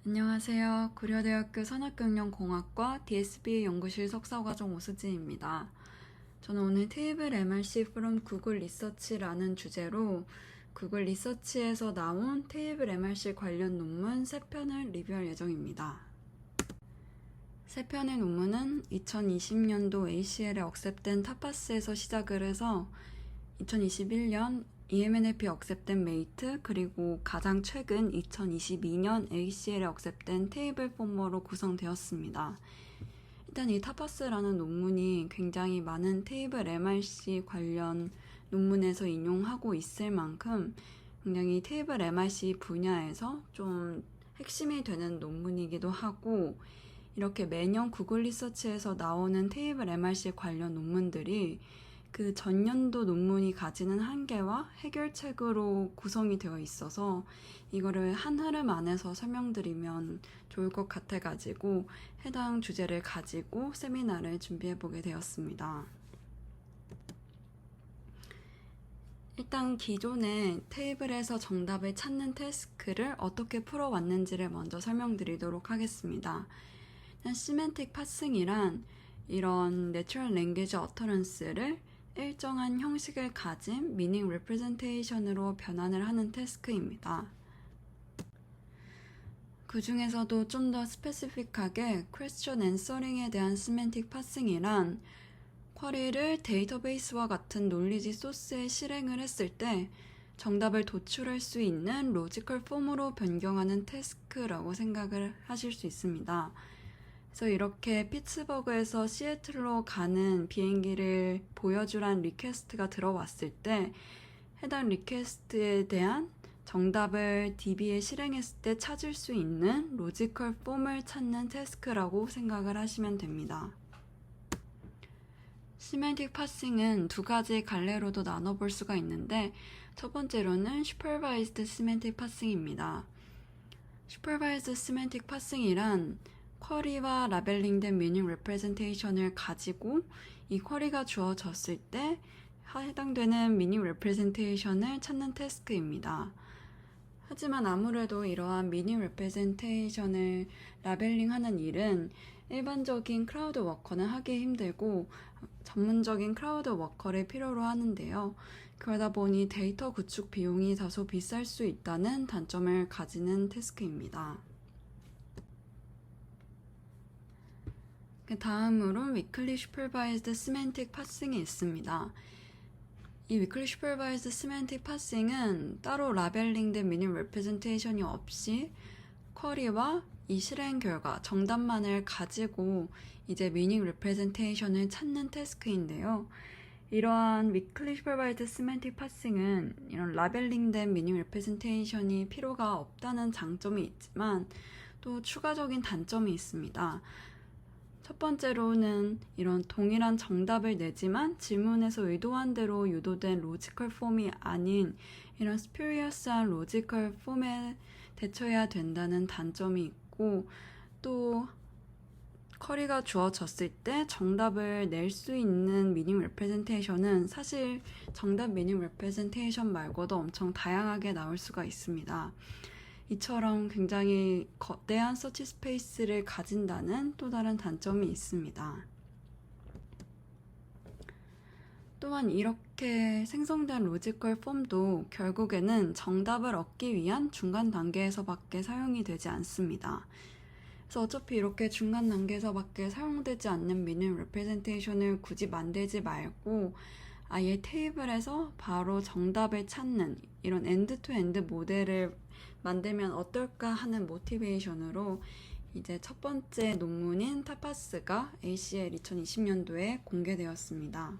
안녕하세요. 고려대학교 산학경영공학과 DSB 연구실 석사과정 오수진입니다. 저는 오늘 테이블 MRC from 구글 리서치라는 주제로 구글 리서치에서 나온 테이블 MRC 관련 논문 3편을 리뷰할 예정입니다. 3편의 논문은 2020년도 ACL에 억셉된 타파스에서 시작을 해서 2021년 EMNLP 억셉된 메이트, 그리고 가장 최근 2022년 ACL에 억셉된 테이블 포머로 구성되었습니다. 일단 이 타파스라는 논문이 굉장히 많은 테이블 MRC 관련 논문에서 인용하고 있을 만큼 굉장히 테이블 MRC 분야에서 좀 핵심이 되는 논문이기도 하고, 이렇게 매년 구글 리서치에서 나오는 테이블 MRC 관련 논문들이 그 전년도 논문이 가지는 한계와 해결책으로 구성이 되어 있어서 이거를 한 흐름 안에서 설명드리면 좋을 것 같아가지고 해당 주제를 가지고 세미나를 준비해보게 되었습니다. 일단 기존의 테이블에서 정답을 찾는 태스크를 어떻게 풀어왔는지를 먼저 설명드리도록 하겠습니다. 시멘틱 파싱이란 이런 내추럴 랭귀지 어터런스를 일정한 형식을 가진 미닝 레프레젠테이션으로 변환을 하는 태스크입니다. 그 중에서도 좀 더 스페시픽하게 퀘스천 앤서링에 대한 시멘틱 파싱이란 쿼리를 데이터베이스와 같은 논리지 소스에 실행을 했을 때 정답을 도출할 수 있는 로지컬 폼으로 변경하는 태스크라고 생각을 하실 수 있습니다. 그래서 이렇게 피츠버그에서 시애틀로 가는 비행기를 보여주란 리퀘스트가 들어왔을 때 해당 리퀘스트에 대한 정답을 DB에 실행했을 때 찾을 수 있는 로지컬 폼을 찾는 태스크라고 생각을 하시면 됩니다. 시멘틱 파싱은 두 가지 갈래로도 나눠볼 수가 있는데, 첫 번째로는 슈퍼바이즈드 시멘틱 파싱입니다. 슈퍼바이즈드 시멘틱 파싱이란 쿼리와 라벨링된 미닝 레프레젠테이션을 가지고 이 쿼리가 주어졌을 때 해당되는 미닝 레프레젠테이션을 찾는 태스크입니다. 하지만 아무래도 이러한 미닝 레프레젠테이션을 라벨링하는 일은 일반적인 크라우드 워커는 하기 힘들고 전문적인 크라우드 워커를 필요로 하는데요. 그러다 보니 데이터 구축 비용이 다소 비쌀 수 있다는 단점을 가지는 태스크입니다. 다음으로 위클리 슈퍼바이즈드 시멘틱 파싱이 있습니다. 이 위클리 슈퍼바이즈드 시멘틱 파싱은 따로 라벨링된 미닝 레프레젠테이션이 없이 쿼리와 이 실행 결과 정답만을 가지고 이제 미닝 레프레젠테이션을 찾는 태스크인데요. 이러한 위클리 슈퍼바이즈드 시멘틱 파싱은 이런 라벨링된 미닝 레프레젠테이션이 필요가 없다는 장점이 있지만 또 추가적인 단점이 있습니다. 첫 번째로는 이런 동일한 정답을 내지만 질문에서 의도한 대로 유도된 로지컬 폼이 아닌 이런 스퓨리어스한 로지컬 폼에 대처해야 된다는 단점이 있고, 또 쿼리가 주어졌을 때 정답을 낼 수 있는 미닝 레프레젠테이션은 사실 정답 미닝 레프레젠테이션 말고도 엄청 다양하게 나올 수가 있습니다. 이처럼 굉장히 거대한 서치 스페이스를 가진다는 또 다른 단점이 있습니다. 또한 이렇게 생성된 로지컬 폼도 결국에는 정답을 얻기 위한 중간 단계에서밖에 사용이 되지 않습니다. 그래서 어차피 이렇게 중간 단계에서밖에 사용되지 않는 미닝 레프레젠테이션을 굳이 만들지 말고 아예 테이블에서 바로 정답을 찾는 이런 엔드-투-엔드 모델을 만들면 어떨까 하는 모티베이션으로 이제 첫 번째 논문인 타파스가 ACL 2020년도에 공개되었습니다.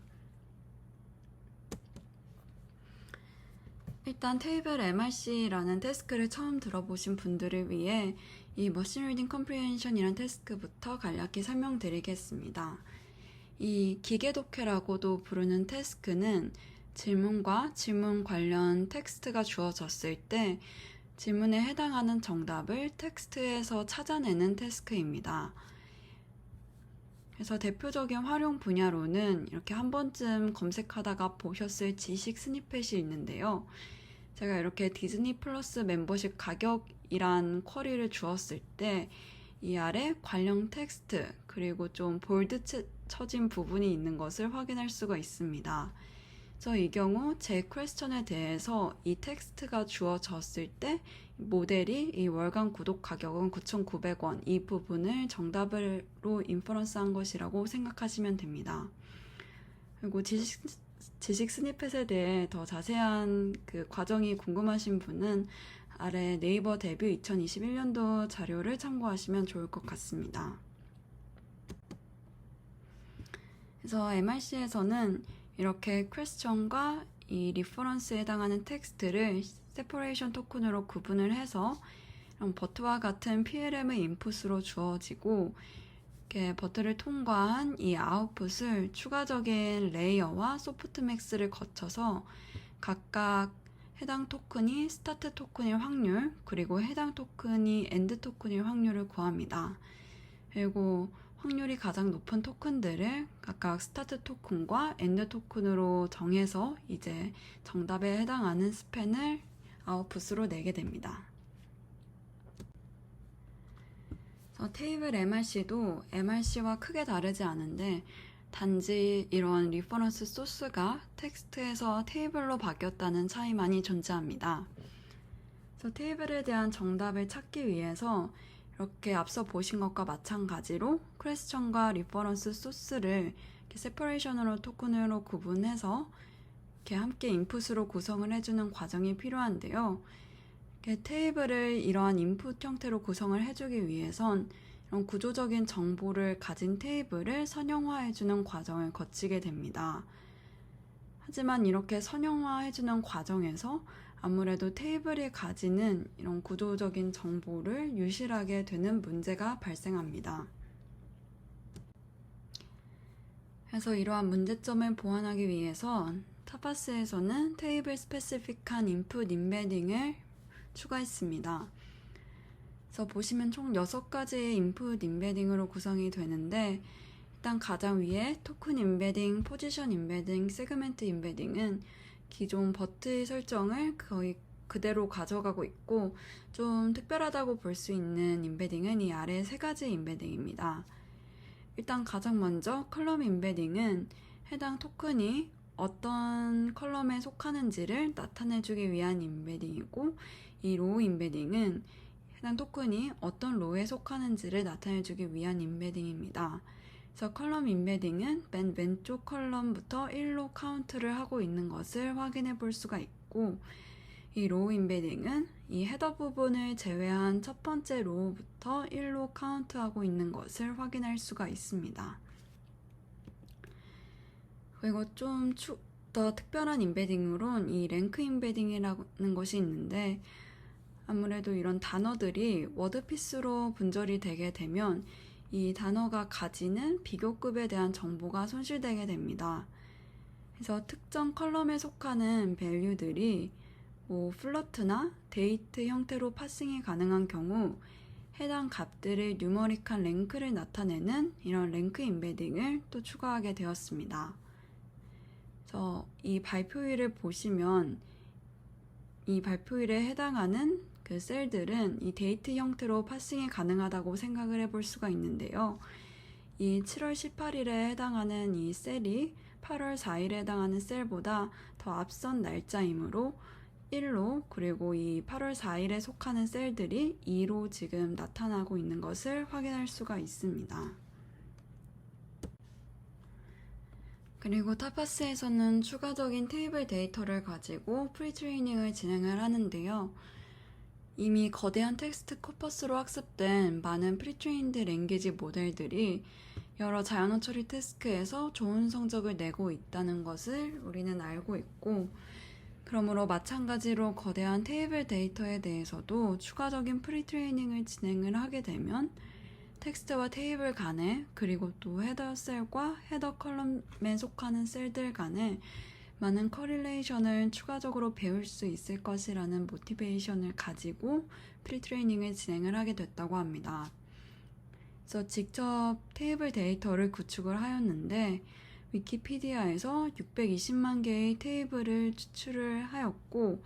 일단 테이블 MRC라는 태스크를 처음 들어보신 분들을 위해 이 머신 리딩 컴프리헨션이라는 태스크부터 간략히 설명드리겠습니다. 이 기계 독해라고도 부르는 태스크는 질문과 질문 관련 텍스트가 주어졌을 때 질문에 해당하는 정답을 텍스트에서 찾아내는 태스크입니다. 그래서 대표적인 활용 분야로는 이렇게 한 번쯤 검색하다가 보셨을 지식 스니펫이 있는데요. 제가 이렇게 디즈니 플러스 멤버십 가격이란 쿼리를 주었을 때 이 아래 관련 텍스트 그리고 좀 볼드 쳐진 부분이 있는 것을 확인할 수가 있습니다. 그래서 이 경우 제 퀘스천에 대해서 이 텍스트가 주어졌을 때 모델이 이 월간 구독 가격은 9,900원 이 부분을 정답으로 인퍼런스한 것이라고 생각하시면 됩니다. 그리고 지식 스니펫에 대해 더 자세한 그 과정이 궁금하신 분은 아래 네이버 데뷔 2021년도 자료를 참고하시면 좋을 것 같습니다. 그래서 MRC에서는 이렇게 퀘스천과 이 리퍼런스에 해당하는 텍스트를 세퍼레이션 토큰으로 구분을 해서 버트와 같은 PLM의 인풋으로 주어지고 이렇게 버트를 통과한 이 아웃풋을 추가적인 레이어와 소프트맥스를 거쳐서 각각 해당 토큰이 스타트 토큰일 확률 그리고 해당 토큰이 엔드 토큰일 확률을 구합니다. 그리고 확률이 가장 높은 토큰들을 각각 스타트 토큰과 엔드 토큰으로 정해서 이제 정답에 해당하는 스팬을 아웃풋으로 내게 됩니다. 테이블 MRC도 MRC와 크게 다르지 않은데 단지 이런 리퍼런스 소스가 텍스트에서 테이블로 바뀌었다는 차이만이 존재합니다. 그래서 테이블에 대한 정답을 찾기 위해서 이렇게 앞서 보신 것과 마찬가지로 퀘스천과 리퍼런스 소스를 이렇게 세퍼레이션으로 토큰으로 구분해서 이렇게 함께 인풋으로 구성을 해주는 과정이 필요한데요. 이렇게 테이블을 이러한 인풋 형태로 구성을 해주기 위해선 이런 구조적인 정보를 가진 테이블을 선형화해주는 과정을 거치게 됩니다. 하지만 이렇게 선형화해주는 과정에서 아무래도 테이블이 가지는 이런 구조적인 정보를 유실하게 되는 문제가 발생합니다. 그래서 이러한 문제점을 보완하기 위해서 타파스에서는 테이블 스페시픽한 인풋 인베딩을 추가했습니다. 그래서 보시면 총 6가지의 인풋 인베딩으로 구성이 되는데 일단 가장 위에 토큰 인베딩, 포지션 인베딩, 세그멘트 인베딩은 기존 버트 설정을 거의 그대로 가져가고 있고 좀 특별하다고 볼 수 있는 인베딩은 이 아래 3가지 인베딩입니다. 일단 가장 먼저 컬럼 인베딩은 해당 토큰이 어떤 컬럼에 속하는지를 나타내주기 위한 인베딩이고 이 로우 인베딩은 해당 토큰이 어떤 로우에 속하는지를 나타내주기 위한 인베딩입니다. 그래서 컬럼 인베딩은 맨 왼쪽 컬럼부터 1로 카운트를 하고 있는 것을 확인해 볼 수가 있고 이 로우 인베딩은 이 헤더 부분을 제외한 첫 번째 로우부터 1로 카운트하고 있는 것을 확인할 수가 있습니다. 그리고 좀 더 특별한 인베딩으론 이 랭크 인베딩이라는 것이 있는데 아무래도 이런 단어들이 워드피스로 분절이 되게 되면 이 단어가 가지는 비교급에 대한 정보가 손실되게 됩니다. 그래서 특정 컬럼에 속하는 밸류들이 플로트나 데이트 형태로 파싱이 가능한 경우 해당 값들의 뉴머릭한 랭크를 나타내는 이런 랭크 인베딩을 또 추가하게 되었습니다. 그래서 이 발표일을 보시면 이 발표일에 해당하는 그 셀들은 이 데이트 형태로 파싱이 가능하다고 생각을 해볼 수가 있는데요. 이 7월 18일에 해당하는 이 셀이 8월 4일에 해당하는 셀보다 더 앞선 날짜이므로 1로 그리고 이 8월 4일에 속하는 셀들이 2로 지금 나타나고 있는 것을 확인할 수가 있습니다. 그리고 타파스에서는 추가적인 테이블 데이터를 가지고 프리트레이닝을 진행을 하는데요. 이미 거대한 텍스트 코퍼스로 학습된 많은 프리트레인드 랭귀지 모델들이 여러 자연어 처리 태스크에서 좋은 성적을 내고 있다는 것을 우리는 알고 있고 그러므로 마찬가지로 거대한 테이블 데이터에 대해서도 추가적인 프리트레이닝을 진행을 하게 되면 텍스트와 테이블 간에 그리고 또 헤더 셀과 헤더 컬럼에 속하는 셀들 간에 많은 커릴레이션을 추가적으로 배울 수 있을 것이라는 모티베이션을 가지고 프리트레이닝을 진행을 하게 됐다고 합니다. 그래서 직접 테이블 데이터를 구축을 하였는데 위키피디아에서 620만 개의 테이블을 추출을 하였고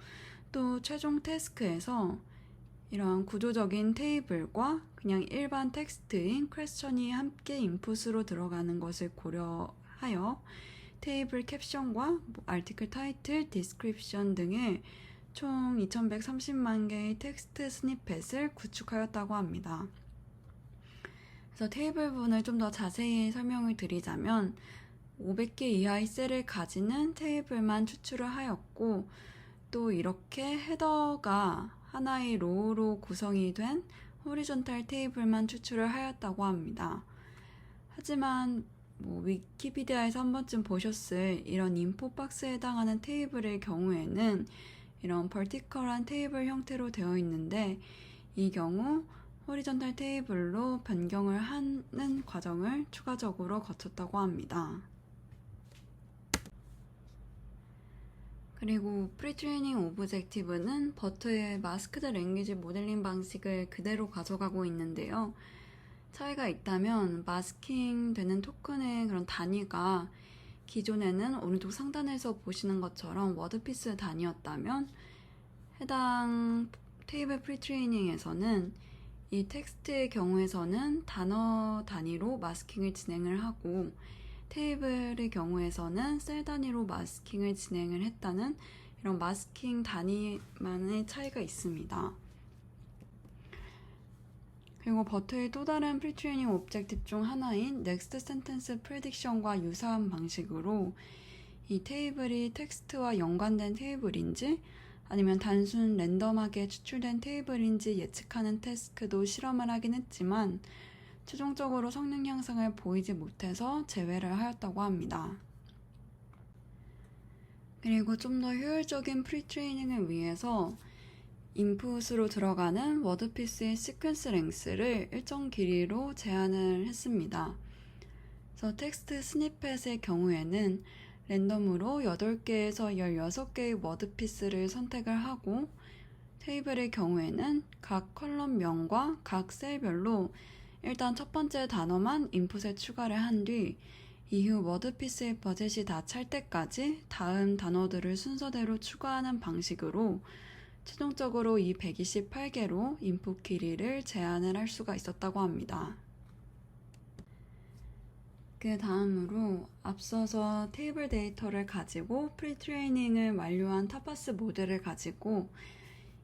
또 최종 태스크에서 이러한 구조적인 테이블과 그냥 일반 텍스트인 퀘스천이 함께 인풋으로 들어가는 것을 고려하여 테이블 캡션과 아티클 타이틀, 디스크립션 등을 총 2130만 개의 텍스트 스니펫을 구축하였다고 합니다. 그래서 테이블 부분을 좀 더 자세히 설명을 드리자면 500개 이하의 셀을 가지는 테이블만 추출을 하였고, 또 이렇게 헤더가 하나의 로우로 구성이 된 호리존탈 테이블만 추출을 하였다고 합니다. 하지만 위키피디아에서 한 번쯤 보셨을 이런 인포 박스에 해당하는 테이블의 경우에는 이런 버티컬한 테이블 형태로 되어 있는데, 이 경우 호리존탈 테이블로 변경을 하는 과정을 추가적으로 거쳤다고 합니다. 그리고 프리트레이닝 오브젝티브는 버터의 마스크드 랭귀지 모델링 방식을 그대로 가져가고 있는데요. 차이가 있다면 마스킹 되는 토큰의 그런 단위가 기존에는 오른쪽 상단에서 보시는 것처럼 워드피스 단위였다면, 해당 테이블 프리트레이닝에서는 이 텍스트의 경우에서는 단어 단위로 마스킹을 진행을 하고, 테이블의 경우에서는 셀 단위로 마스킹을 진행을 했다는 이런 마스킹 단위만의 차이가 있습니다. 그리고 버터의 또 다른 프리트레이닝 오브젝티브 중 하나인 넥스트 센텐스 프레딕션과 유사한 방식으로 이 테이블이 텍스트와 연관된 테이블인지 아니면 단순 랜덤하게 추출된 테이블인지 예측하는 태스크도 실험을 하긴 했지만 최종적으로 성능 향상을 보이지 못해서 제외를 하였다고 합니다. 그리고 좀 더 효율적인 프리트레이닝을 위해서 인풋으로 들어가는 워드피스의 시퀀스 랭스를 일정 길이로 제한을 했습니다. 그래서 텍스트 스니펫의 경우에는 랜덤으로 8개에서 16개의 워드피스를 선택을 하고, 테이블의 경우에는 각 컬럼명과 각 셀별로 일단 첫 번째 단어만 인풋에 추가를 한 뒤 이후 워드피스의 버젯이 다 찰 때까지 다음 단어들을 순서대로 추가하는 방식으로 최종적으로 이 128개로 인풋 길이를 제한을 할 수가 있었다고 합니다. 그 다음으로 앞서서 테이블 데이터를 가지고 프리트레이닝을 완료한 타파스 모델을 가지고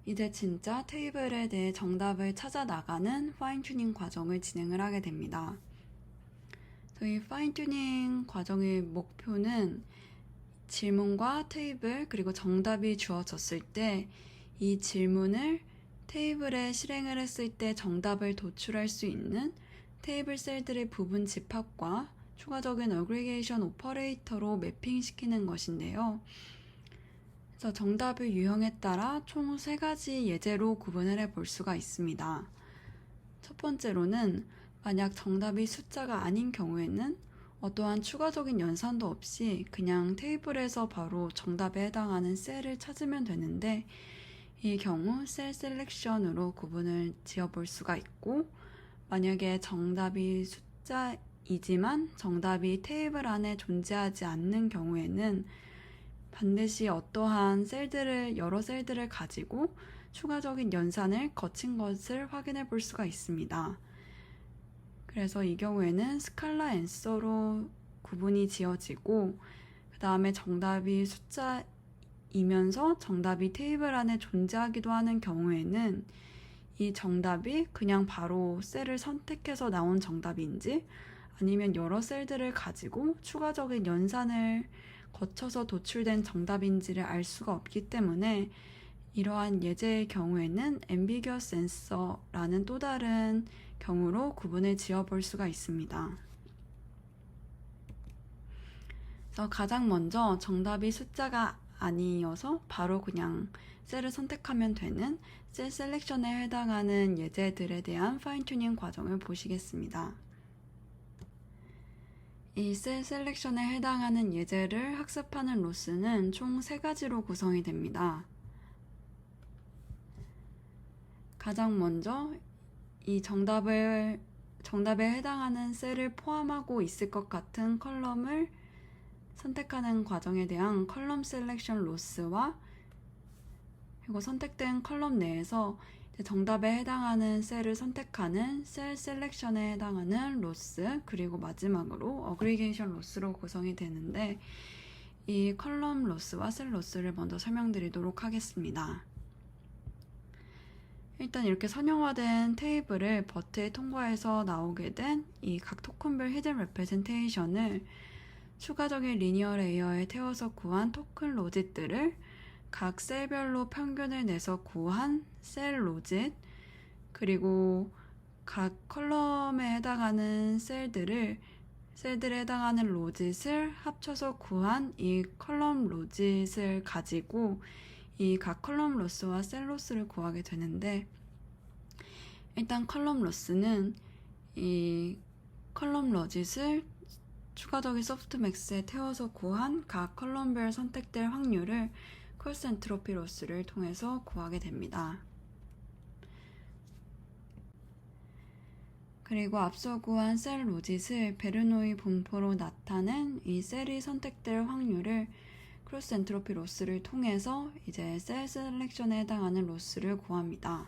이제 진짜 테이블에 대해 정답을 찾아 나가는 파인튜닝 과정을 진행을 하게 됩니다. 이 파인튜닝 과정의 목표는 질문과 테이블 그리고 정답이 주어졌을 때 이 질문을 테이블에 실행을 했을 때 정답을 도출할 수 있는 테이블 셀들의 부분 집합과 추가적인 어그리게이션 오퍼레이터로 매핑시키는 것인데요. 그래서 정답의 유형에 따라 총 3가지 예제로 구분을 해볼 수가 있습니다. 첫 번째로는 만약 정답이 숫자가 아닌 경우에는 어떠한 추가적인 연산도 없이 그냥 테이블에서 바로 정답에 해당하는 셀을 찾으면 되는데, 이 경우 셀 셀렉션으로 구분을 지어볼 수가 있고, 만약에 정답이 숫자이지만 정답이 테이블 안에 존재하지 않는 경우에는 반드시 어떠한 여러 셀들을 가지고 추가적인 연산을 거친 것을 확인해 볼 수가 있습니다. 그래서 이 경우에는 스칼라 앤서로 구분이 지어지고, 그 다음에 정답이 숫자이면서 정답이 테이블 안에 존재하기도 하는 경우에는 이 정답이 그냥 바로 셀을 선택해서 나온 정답인지 아니면 여러 셀들을 가지고 추가적인 연산을 거쳐서 도출된 정답인지를 알 수가 없기 때문에 이러한 예제의 경우에는 ambiguous answer라는 또 다른 경우로 구분을 지어볼 수가 있습니다. 그래서 가장 먼저 정답이 숫자가 아니어서 바로 그냥 셀을 선택하면 되는 셀 셀렉션에 해당하는 예제들에 대한 파인튜닝 과정을 보시겠습니다. 이 셀 셀렉션에 해당하는 예제를 학습하는 로스는 총 3가지로 구성이 됩니다. 가장 먼저 이 정답에 해당하는 셀을 포함하고 있을 것 같은 컬럼을 선택하는 과정에 대한 컬럼 셀렉션 로스와 그리고 선택된 컬럼 내에서 정답에 해당하는 셀을 선택하는 셀 셀렉션에 해당하는 로스, 그리고 마지막으로 어그리게이션 로스로 구성이 되는데, 이 컬럼 로스와 셀 로스를 먼저 설명드리도록 하겠습니다. 일단 이렇게 선형화된 테이블을 버트에 통과해서 나오게 된 이 각 토큰별 히든 레프레젠테이션을 추가적인 리니어 레이어에 태워서 구한 토큰 로짓들을 각 셀별로 평균을 내서 구한 셀 로짓, 그리고 각 컬럼에 해당하는 셀들에 해당하는 로짓을 합쳐서 구한 이 컬럼 로짓을 가지고 이 각 컬럼 로스와 셀 로스를 구하게 되는데, 일단 컬럼 로스는 이 컬럼 로짓을 추가적인 소프트맥스에 태워서 구한 각 컬럼별 선택될 확률을 콜스 엔트로피 로스를 통해서 구하게 됩니다. 그리고 앞서 구한 셀 로짓을 베르노이 분포로 나타낸 이 셀이 선택될 확률을 크로스 엔트로피 로스를 통해서 이제 셀 셀렉션에 해당하는 로스를 구합니다.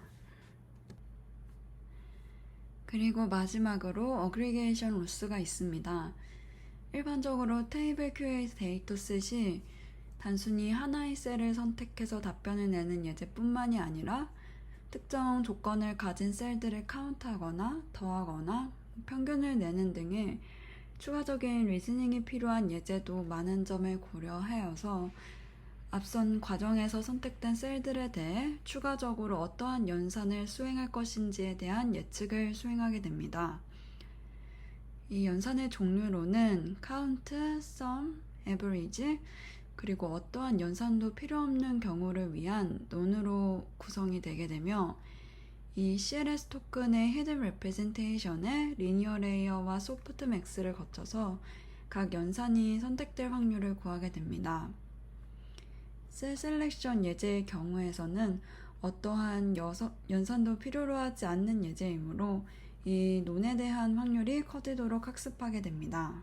그리고 마지막으로 어그리게이션 로스가 있습니다. 일반적으로 테이블 QA 데이터셋이 단순히 하나의 셀을 선택해서 답변을 내는 예제뿐만이 아니라 특정 조건을 가진 셀들을 카운트하거나 더하거나 평균을 내는 등의 추가적인 리즈닝이 필요한 예제도 많은 점을 고려하여서 앞선 과정에서 선택된 셀들에 대해 추가적으로 어떠한 연산을 수행할 것인지에 대한 예측을 수행하게 됩니다. 이 연산의 종류로는 카운트, 썸, 에버리지, 그리고 어떠한 연산도 필요 없는 경우를 위한 논으로 구성이 되게 되며, 이 CLS 토큰의 히든 레프레젠테이션의 리니어 레이어와 소프트맥스를 거쳐서 각 연산이 선택될 확률을 구하게 됩니다. 셀 셀렉션 예제의 경우에서는 어떠한 연산도 필요로 하지 않는 예제이므로 이 논에 대한 확률이 커지도록 학습하게 됩니다.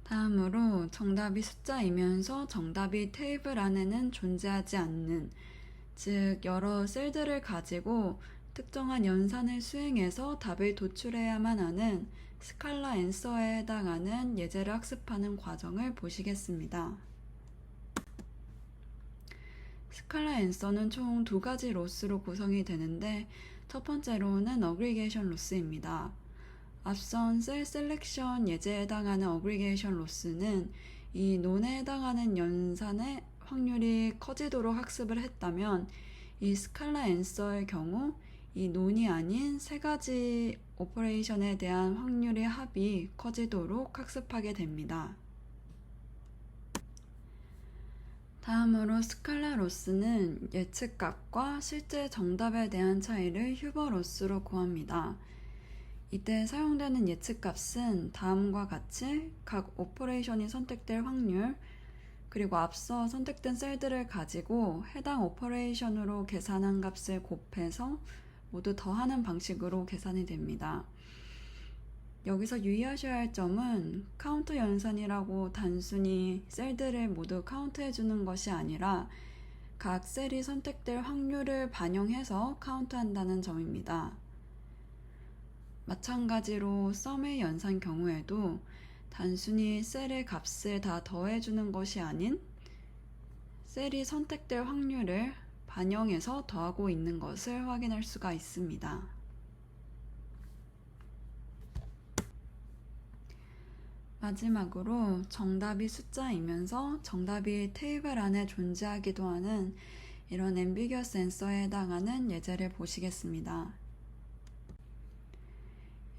다음으로 정답이 숫자이면서 정답이 테이블 안에는 존재하지 않는, 즉 여러 셀들을 가지고 특정한 연산을 수행해서 답을 도출해야만 하는 스칼라 앤서에 해당하는 예제를 학습하는 과정을 보시겠습니다. 스칼라 앤서는 총 두 가지 로스로 구성이 되는데, 첫 번째로는 어그리게이션 로스입니다. 앞선 셀 셀렉션 예제에 해당하는 어그리게이션 로스는 이 논에 해당하는 연산의 확률이 커지도록 학습을 했다면, 이 스칼라 앤서의 경우 이 논이 아닌 세 가지 오퍼레이션에 대한 확률의 합이 커지도록 학습하게 됩니다. 다음으로 스칼라 로스는 예측값과 실제 정답에 대한 차이를 휴버 로스로 구합니다. 이때 사용되는 예측값은 다음과 같이 각 오퍼레이션이 선택될 확률, 그리고 앞서 선택된 셀들을 가지고 해당 오퍼레이션으로 계산한 값을 곱해서 모두 더하는 방식으로 계산이 됩니다. 여기서 유의하셔야 할 점은 카운트 연산이라고 단순히 셀들을 모두 카운트해주는 것이 아니라 각 셀이 선택될 확률을 반영해서 카운트한다는 점입니다. 마찬가지로 썸의 연산 경우에도 단순히 셀의 값을 다 더해주는 것이 아닌 셀이 선택될 확률을 반영해서 더하고 있는 것을 확인할 수가 있습니다. 마지막으로 정답이 숫자이면서 정답이 테이블 안에 존재하기도 하는 이런 앰비규어스 앤서에 해당하는 예제를 보시겠습니다.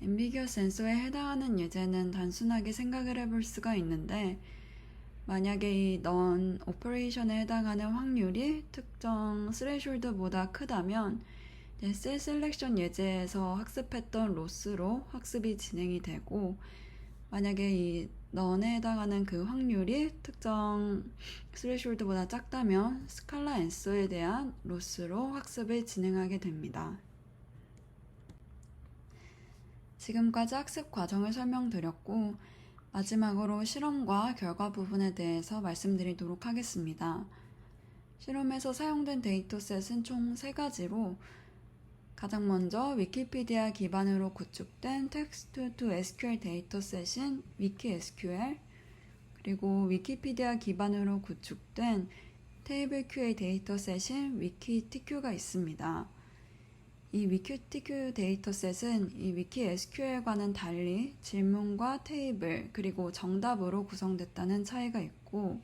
앰비규어스 앤서에 해당하는 예제는 단순하게 생각을 해볼 수가 있는데, 만약에 이 넌 오퍼레이션에 해당하는 확률이 특정 스레숄드보다 크다면 셀 셀렉션 예제에서 학습했던 로스로 학습이 진행이 되고, 만약에 이 넌에 해당하는 그 확률이 특정 스레숄드보다 작다면 스칼라 앤서에 대한 로스로 학습을 진행하게 됩니다. 지금까지 학습 과정을 설명드렸고, 마지막으로 실험과 결과 부분에 대해서 말씀드리도록 하겠습니다. 실험에서 사용된 데이터셋은 총 3가지로 가장 먼저 위키피디아 기반으로 구축된 텍스트 투 SQL 데이터셋인 위키SQL, 그리고 위키피디아 기반으로 구축된 테이블 QA 데이터셋인 위키TQ가 있습니다. 이 위키TQ 데이터셋은 이 위키SQL과는 달리 질문과 테이블 그리고 정답으로 구성됐다는 차이가 있고,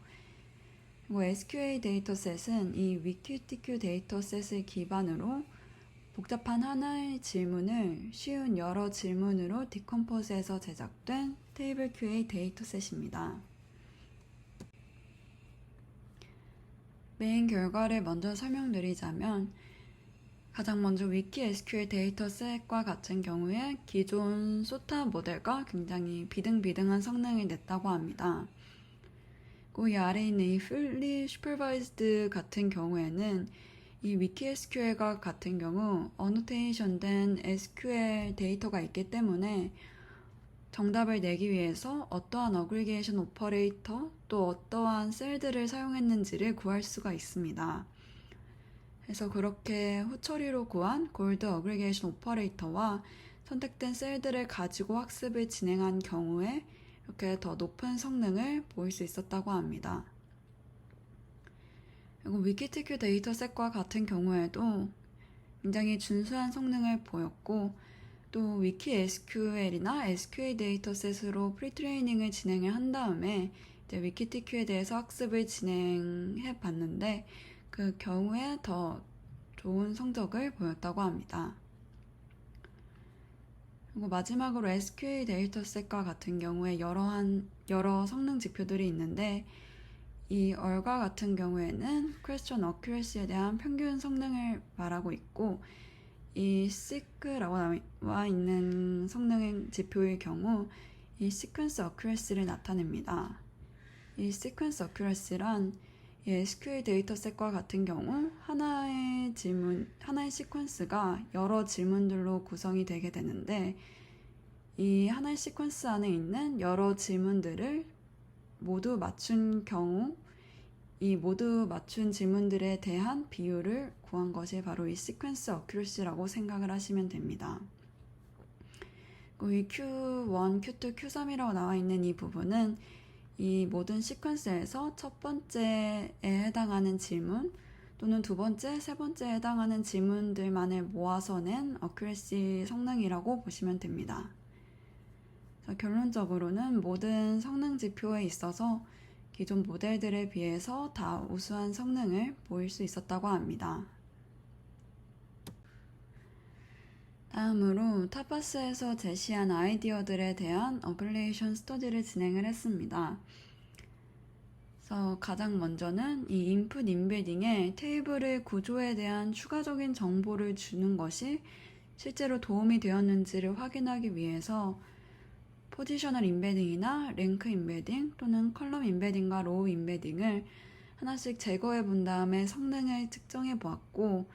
그리고 SQA 데이터셋은 이 위키TQ 데이터셋을 기반으로 복잡한 하나의 질문을 쉬운 여러 질문으로 디컴포즈해서 제작된 테이블 QA 데이터셋입니다. 메인 결과를 먼저 설명드리자면, 가장 먼저 위키SQL 데이터셋과 같은 경우에 기존 소타 모델과 굉장히 비등비등한 성능을 냈다고 합니다. 이 아래에 있는 이 Fully Supervised 같은 경우에는 이 위키SQL과 같은 경우 어노테이션된 SQL 데이터가 있기 때문에 정답을 내기 위해서 어떠한 어그리게이션 오퍼레이터 또 어떠한 셀들을 사용했는지를 구할 수가 있습니다. 그래서 그렇게 후처리로 구한 골드 어그리게이션 오퍼레이터와 선택된 셀들을 가지고 학습을 진행한 경우에 이렇게 더 높은 성능을 보일 수 있었다고 합니다. 그리고 위키TQ 데이터셋과 같은 경우에도 굉장히 준수한 성능을 보였고, 또 위키SQL이나 SQL 데이터셋으로 프리트레이닝을 진행을 한 다음에 이제 위키TQ에 대해서 학습을 진행해 봤는데 그 경우에 더 좋은 성적을 보였다고 합니다. 그리고 마지막으로 SQL 데이터셋과 같은 경우에 여러 성능 지표들이 있는데, 이 얼과 같은 경우에는 question accuracy에 대한 평균 성능을 말하고 있고, 이 SIC라고 나와 있는 성능 지표의 경우 이 sequence accuracy를 나타냅니다. 이 sequence accuracy란 이 SQL 데이터셋과 같은 경우 하나의 시퀀스가 여러 질문들로 구성이 되게 되는데, 이 하나의 시퀀스 안에 있는 여러 질문들을 모두 맞춘 경우 이 모두 맞춘 질문들에 대한 비율을 구한 것이 바로 이 시퀀스 어큐러시라고 생각을 하시면 됩니다. 이 Q1, Q2, Q3이라고 나와 있는 이 부분은 이 모든 시퀀스에서 첫 번째에 해당하는 질문 또는 두 번째, 세 번째에 해당하는 질문들만을 모아서 낸 어큐러시 성능이라고 보시면 됩니다. 결론적으로는 모든 성능 지표에 있어서 기존 모델들에 비해서 다 우수한 성능을 보일 수 있었다고 합니다. 다음으로 타파스에서 제시한 아이디어들에 대한 어블레이션 스터디를 진행을 했습니다. 그래서 가장 먼저는 이 인풋 인베딩에 테이블의 구조에 대한 추가적인 정보를 주는 것이 실제로 도움이 되었는지를 확인하기 위해서 포지셔널 인베딩이나 랭크 인베딩 또는 컬럼 인베딩과 로우 인베딩을 하나씩 제거해 본 다음에 성능을 측정해 보았고,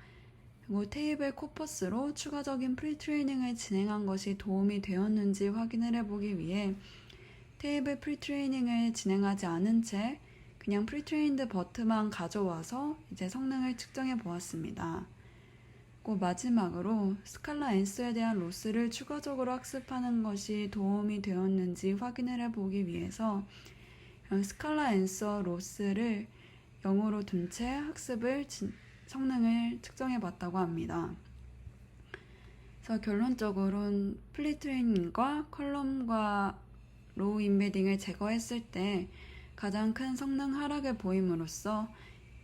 그리고 테이블 코퍼스로 추가적인 프리트레이닝을 진행한 것이 도움이 되었는지 확인을 해보기 위해 테이블 프리트레이닝을 진행하지 않은 채 그냥 프리트레인드 버트만 가져와서 이제 성능을 측정해 보았습니다. 그리고 마지막으로 스칼라 앤서에 대한 로스를 추가적으로 학습하는 것이 도움이 되었는지 확인을 해보기 위해서 스칼라 앤서 로스를 0으로 둔 채 성능을 측정해 봤다고 합니다. 그래서 결론적으로는 프리트레이닝과 컬럼과 로우 인베딩을 제거했을 때 가장 큰 성능 하락을 보임으로써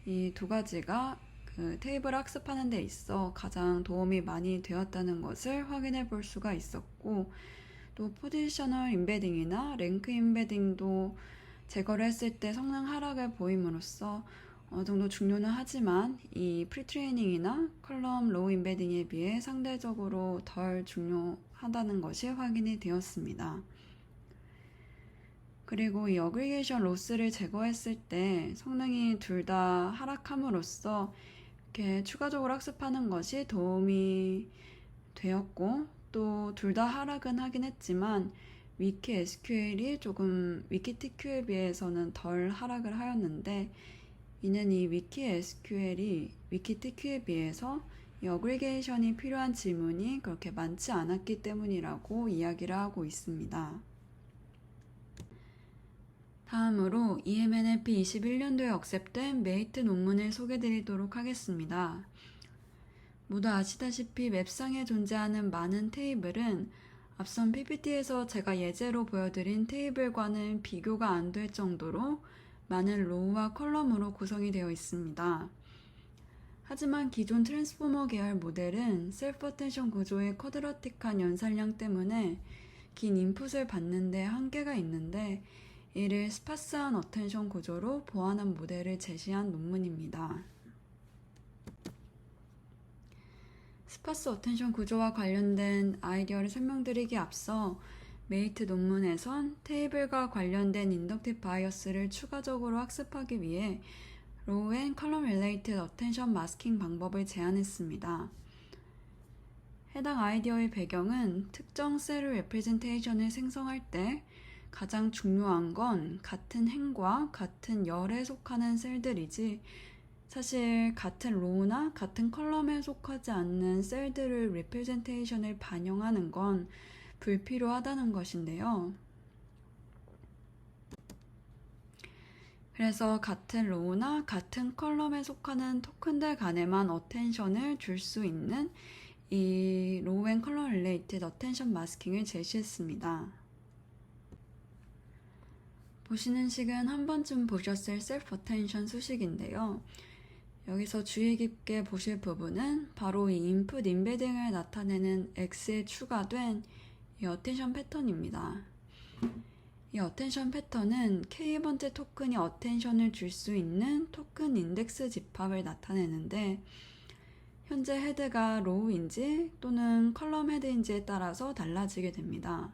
이 두 가지가 그 테이블 학습하는 데 있어 가장 도움이 많이 되었다는 것을 확인해 볼 수가 있었고, 또 포지셔널 인베딩이나 랭크 인베딩도 제거를 했을 때 성능 하락을 보임으로써 어느 정도 중요는 하지만 이 프리트레이닝이나 컬럼 로우 인베딩에 비해 상대적으로 덜 중요하다는 것이 확인이 되었습니다. 그리고 이 어그리게이션 로스를 제거했을 때 성능이 둘 다 하락함으로써 이렇게 추가적으로 학습하는 것이 도움이 되었고, 또 둘 다 하락은 하긴 했지만 위키 SQL이 조금 위키 TQ에 비해서는 덜 하락을 하였는데, 이는 이 위키 SQL이 위키TQ에 비해서 이 어그리게이션이 필요한 지문이 그렇게 많지 않았기 때문이라고 이야기를 하고 있습니다. 다음으로 EMNLP 21년도에 억셉된 메이트 논문을 소개드리도록 하겠습니다. 모두 아시다시피 웹상에 존재하는 많은 테이블은 앞선 PPT에서 제가 예제로 보여드린 테이블과는 비교가 안 될 정도로 많은 로우와 컬럼으로 구성이 되어 있습니다. 하지만 기존 트랜스포머 계열 모델은 셀프 어텐션 구조의 쿼드러틱한 연산량 때문에 긴 인풋을 받는 데 한계가 있는데 이를 스파스한 어텐션 구조로 보완한 모델을 제시한 논문입니다. 스파스 어텐션 구조와 관련된 아이디어를 설명드리기 앞서 메이트 논문에선 테이블과 관련된 인덕티브 바이어스를 추가적으로 학습하기 위해 로우 앤 컬럼 릴레이티드 어텐션 마스킹 방법을 제안했습니다. 해당 아이디어의 배경은 특정 셀 레프레젠테이션을 생성할 때 가장 중요한 건 같은 행과 같은 열에 속하는 셀들이지 사실 같은 로우나 같은 컬럼에 속하지 않는 셀들을 레프레젠테이션을 반영하는 건 불필요하다는 것인데요. 그래서 같은 로우나 같은 컬럼에 속하는 토큰들 간에만 어텐션을 줄 수 있는 이 로우 앤 컬럼 릴레이티드 어텐션 마스킹을 제시했습니다. 보시는 식은 한 번쯤 보셨을 셀프 어텐션 수식인데요. 여기서 주의 깊게 보실 부분은 바로 이 인풋 인베딩을 나타내는 X에 추가된 이 어텐션 패턴입니다. 이 어텐션 패턴은 K번째 토큰이 어텐션을 줄 수 있는 토큰 인덱스 집합을 나타내는데 현재 헤드가 로우인지 또는 컬럼 헤드인지에 따라서 달라지게 됩니다.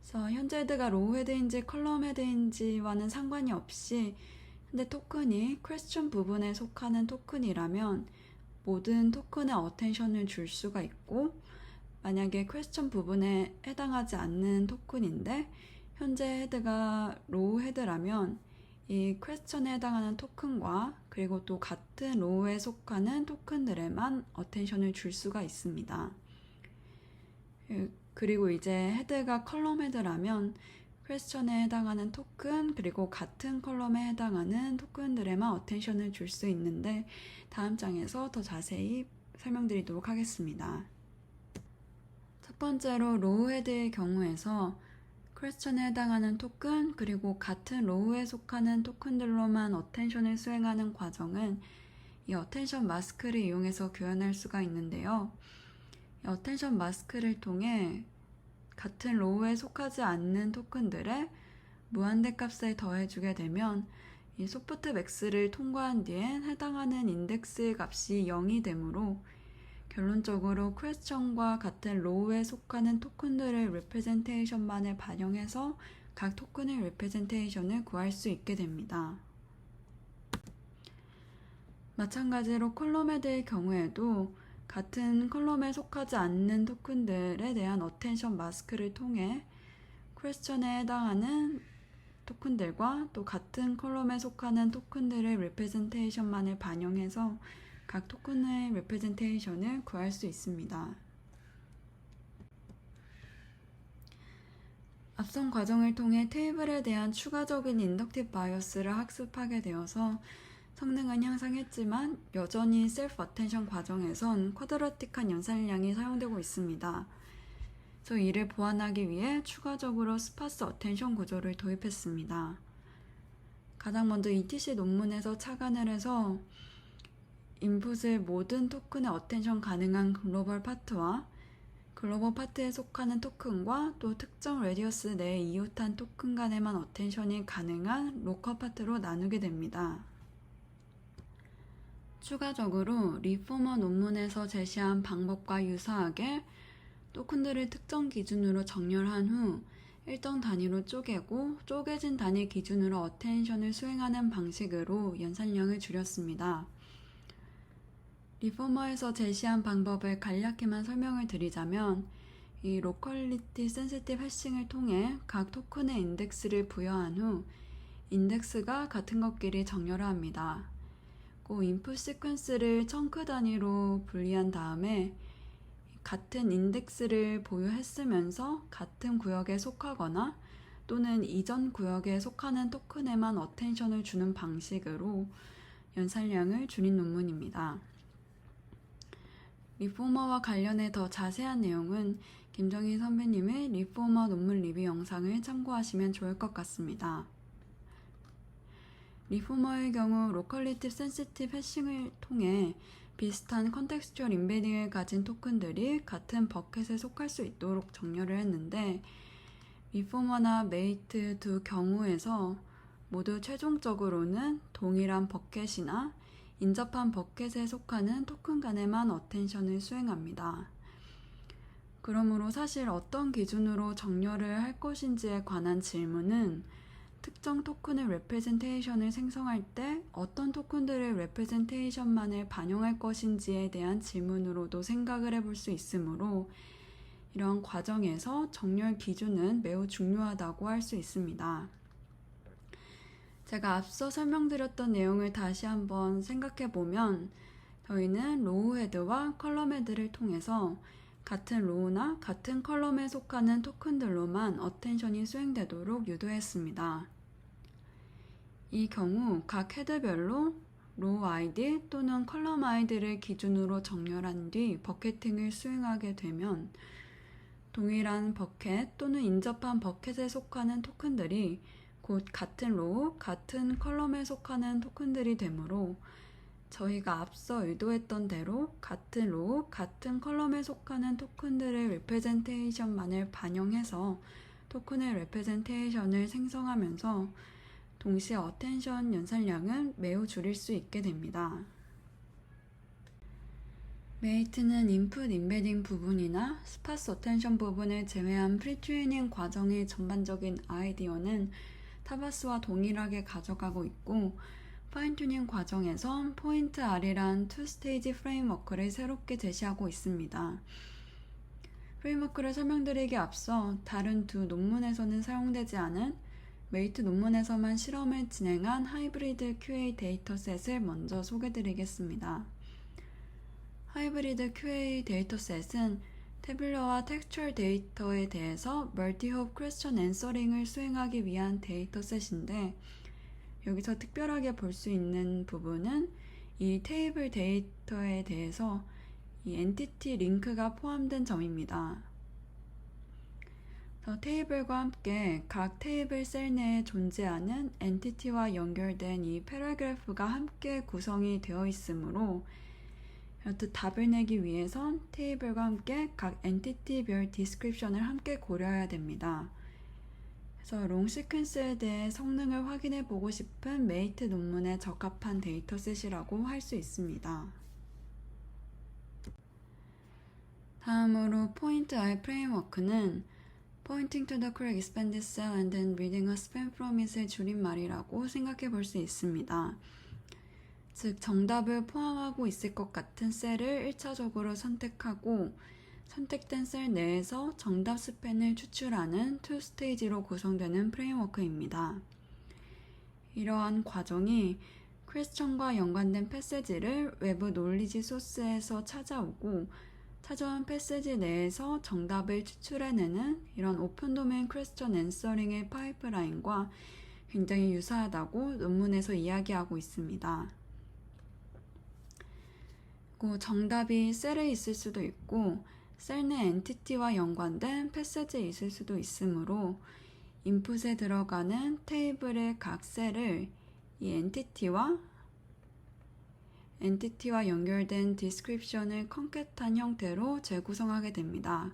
그래서 현재 헤드가 로우 헤드인지 컬럼 헤드인지와는 상관이 없이 현재 토큰이 퀘스천 부분에 속하는 토큰이라면 모든 토큰에 어텐션을 줄 수가 있고 만약에 퀘스천 부분에 해당하지 않는 토큰인데 현재 헤드가 로우 헤드라면 이 퀘스천에 해당하는 토큰과 그리고 또 같은 로우에 속하는 토큰들에만 어텐션을 줄 수가 있습니다. 그리고 이제 헤드가 컬럼 헤드라면 퀘스천에 해당하는 토큰 그리고 같은 컬럼에 해당하는 토큰들에만 어텐션을 줄 수 있는데 다음 장에서 더 자세히 설명드리도록 하겠습니다. 첫 번째로 로우 헤드의 경우에서 퀘스천에 해당하는 토큰 그리고 같은 로우에 속하는 토큰들로만 어텐션을 수행하는 과정은 이 어텐션 마스크를 이용해서 구현할 수가 있는데요. 이 어텐션 마스크를 통해 같은 로우에 속하지 않는 토큰들에 무한대 값을 더해주게 되면 이 소프트맥스를 통과한 뒤엔 해당하는 인덱스의 값이 0이 되므로 결론적으로 퀘스천과 같은 로우에 속하는 토큰들의 레프레젠테이션만을 반영해서 각 토큰의 레프레젠테이션을 구할 수 있게 됩니다. 마찬가지로 컬럼 헤드의 경우에도 같은 컬럼에 속하지 않는 토큰들에 대한 어텐션 마스크를 통해 퀘스천에 해당하는 토큰들과 또 같은 컬럼에 속하는 토큰들의 레프레젠테이션만을 반영해서 각 토큰의 레프레젠테이션을 구할 수 있습니다. 앞선 과정을 통해 테이블에 대한 추가적인 인덕티브 바이어스를 학습하게 되어서 성능은 향상했지만 여전히 셀프 어텐션 과정에선 쿼드러틱한 연산량이 사용되고 있습니다. 그래서 이를 보완하기 위해 추가적으로 스파스 어텐션 구조를 도입했습니다. 가장 먼저 ETC 논문에서 착안을 해서 인풋을 모든 토큰의 어텐션 가능한 글로벌 파트와 글로벌 파트에 속하는 토큰과 또 특정 레디어스 내에 이웃한 토큰 간에만 어텐션이 가능한 로컬 파트로 나누게 됩니다. 추가적으로 리포머 논문에서 제시한 방법과 유사하게 토큰들을 특정 기준으로 정렬한 후 일정 단위로 쪼개고 쪼개진 단위 기준으로 어텐션을 수행하는 방식으로 연산량을 줄였습니다. 리포머에서 제시한 방법을 간략히만 설명을 드리자면 이 로컬리티 센시티브 해싱을 통해 각 토큰의 인덱스를 부여한 후 인덱스가 같은 것끼리 정렬합니다. 인풋 시퀀스를 청크 단위로 분리한 다음에 같은 인덱스를 보유했으면서 같은 구역에 속하거나 또는 이전 구역에 속하는 토큰에만 어텐션을 주는 방식으로 연산량을 줄인 논문입니다. 리포머와 관련해 더 자세한 내용은 김정희 선배님의 리포머 논문 리뷰 영상을 참고하시면 좋을 것 같습니다. 리포머의 경우 로컬리티 센시티브 해싱을 통해 비슷한 컨텍스추얼 임베딩을 가진 토큰들이 같은 버켓에 속할 수 있도록 정렬을 했는데 리포머나 메이트 두 경우에서 모두 최종적으로는 동일한 버켓이나 인접한 버켓에 속하는 토큰 간에만 어텐션을 수행합니다. 그러므로 사실 어떤 기준으로 정렬을 할 것인지에 관한 질문은 특정 토큰의 레프레젠테이션을 생성할 때 어떤 토큰들의 레프레젠테이션만을 반영할 것인지에 대한 질문으로도 생각을 해볼 수 있으므로 이런 과정에서 정렬 기준은 매우 중요하다고 할 수 있습니다. 제가 앞서 설명드렸던 내용을 다시 한번 생각해보면 저희는 로우 헤드와 컬럼 헤드를 통해서 같은 로우나 같은 컬럼에 속하는 토큰들로만 어텐션이 수행되도록 유도했습니다. 이 경우 각 헤드별로 로우 아이디 또는 컬럼 아이디를 기준으로 정렬한 뒤 버켓팅을 수행하게 되면 동일한 버켓 또는 인접한 버켓에 속하는 토큰들이 곧 같은 로우, 같은 컬럼에 속하는 토큰들이 되므로 저희가 앞서 의도했던 대로 같은 로우, 같은 컬럼에 속하는 토큰들의 레프레젠테이션만을 반영해서 토큰의 레프레젠테이션을 생성하면서 동시에 어텐션 연산량은 매우 줄일 수 있게 됩니다. 메이트는 인풋 임베딩 부분이나 스파스 어텐션 부분을 제외한 프리트레이닝 과정의 전반적인 아이디어는 타바스와 동일하게 가져가고 있고 파인튜닝 과정에선 포인트 R이란 투 스테이지 프레임워크를 새롭게 제시하고 있습니다. 프레임워크를 설명드리기 앞서 다른 두 논문에서는 사용되지 않은 메이트 논문에서만 실험을 진행한 하이브리드 QA 데이터셋을 먼저 소개드리겠습니다. 하이브리드 QA 데이터셋은 태블러와 텍스처럴 데이터에 대해서 멀티홉 퀘스천 앤서링을 수행하기 위한 데이터셋인데 여기서 특별하게 볼 수 있는 부분은 이 테이블 데이터에 대해서 이 엔티티 링크가 포함된 점입니다. 테이블과 함께 각 테이블 셀 내에 존재하는 엔티티와 연결된 이 패러그래프가 함께 구성이 되어 있으므로 여튼 답을 내기 위해선 테이블과 함께 각 엔티티별 디스크립션을 함께 고려해야 됩니다. 그래서 롱 시퀀스에 대해 성능을 확인해 보고 싶은 메이트 논문에 적합한 데이터셋이라고 할 수 있습니다. 다음으로 포인트 I 프레임워크는 Pointing to the correct expanded cell and then reading a span from it의 줄임말이라고 생각해 볼 수 있습니다. 즉 정답을 포함하고 있을 것 같은 셀을 1차적으로 선택하고 선택된 셀 내에서 정답 스팬을 추출하는 2스테이지로 구성되는 프레임워크입니다. 이러한 과정이 퀘스천과 연관된 패세지를 외부 놀리지 소스에서 찾아오고 찾아온 패세지 내에서 정답을 추출해내는 이런 오픈 도메인 퀘스천 앤서링의 파이프라인과 굉장히 유사하다고 논문에서 이야기하고 있습니다. 정답이 셀에 있을 수도 있고 셀 내 엔티티와 연관된 패세지에 있을 수도 있으므로 인풋에 들어가는 테이블의 각 셀을 이 엔티티와 연결된 디스크립션을 컨캣한 형태로 재구성하게 됩니다.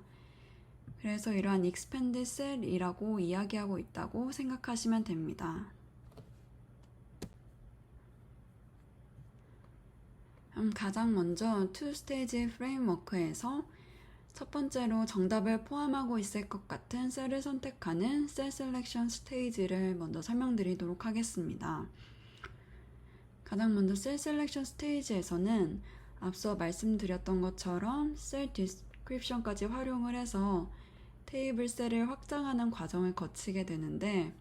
그래서 이러한 expanded cell이라고 이야기하고 있다고 생각하시면 됩니다. 가장 먼저 투스테이지 프레임워크에서 첫 번째로 정답을 포함하고 있을 것 같은 셀을 선택하는 셀 셀렉션 스테이지를 먼저 설명드리도록 하겠습니다. 가장 먼저 셀 셀렉션 스테이지에서는 앞서 말씀드렸던 것처럼 셀 디스크립션까지 활용을 해서 테이블 셀을 확장하는 과정을 거치게 되는데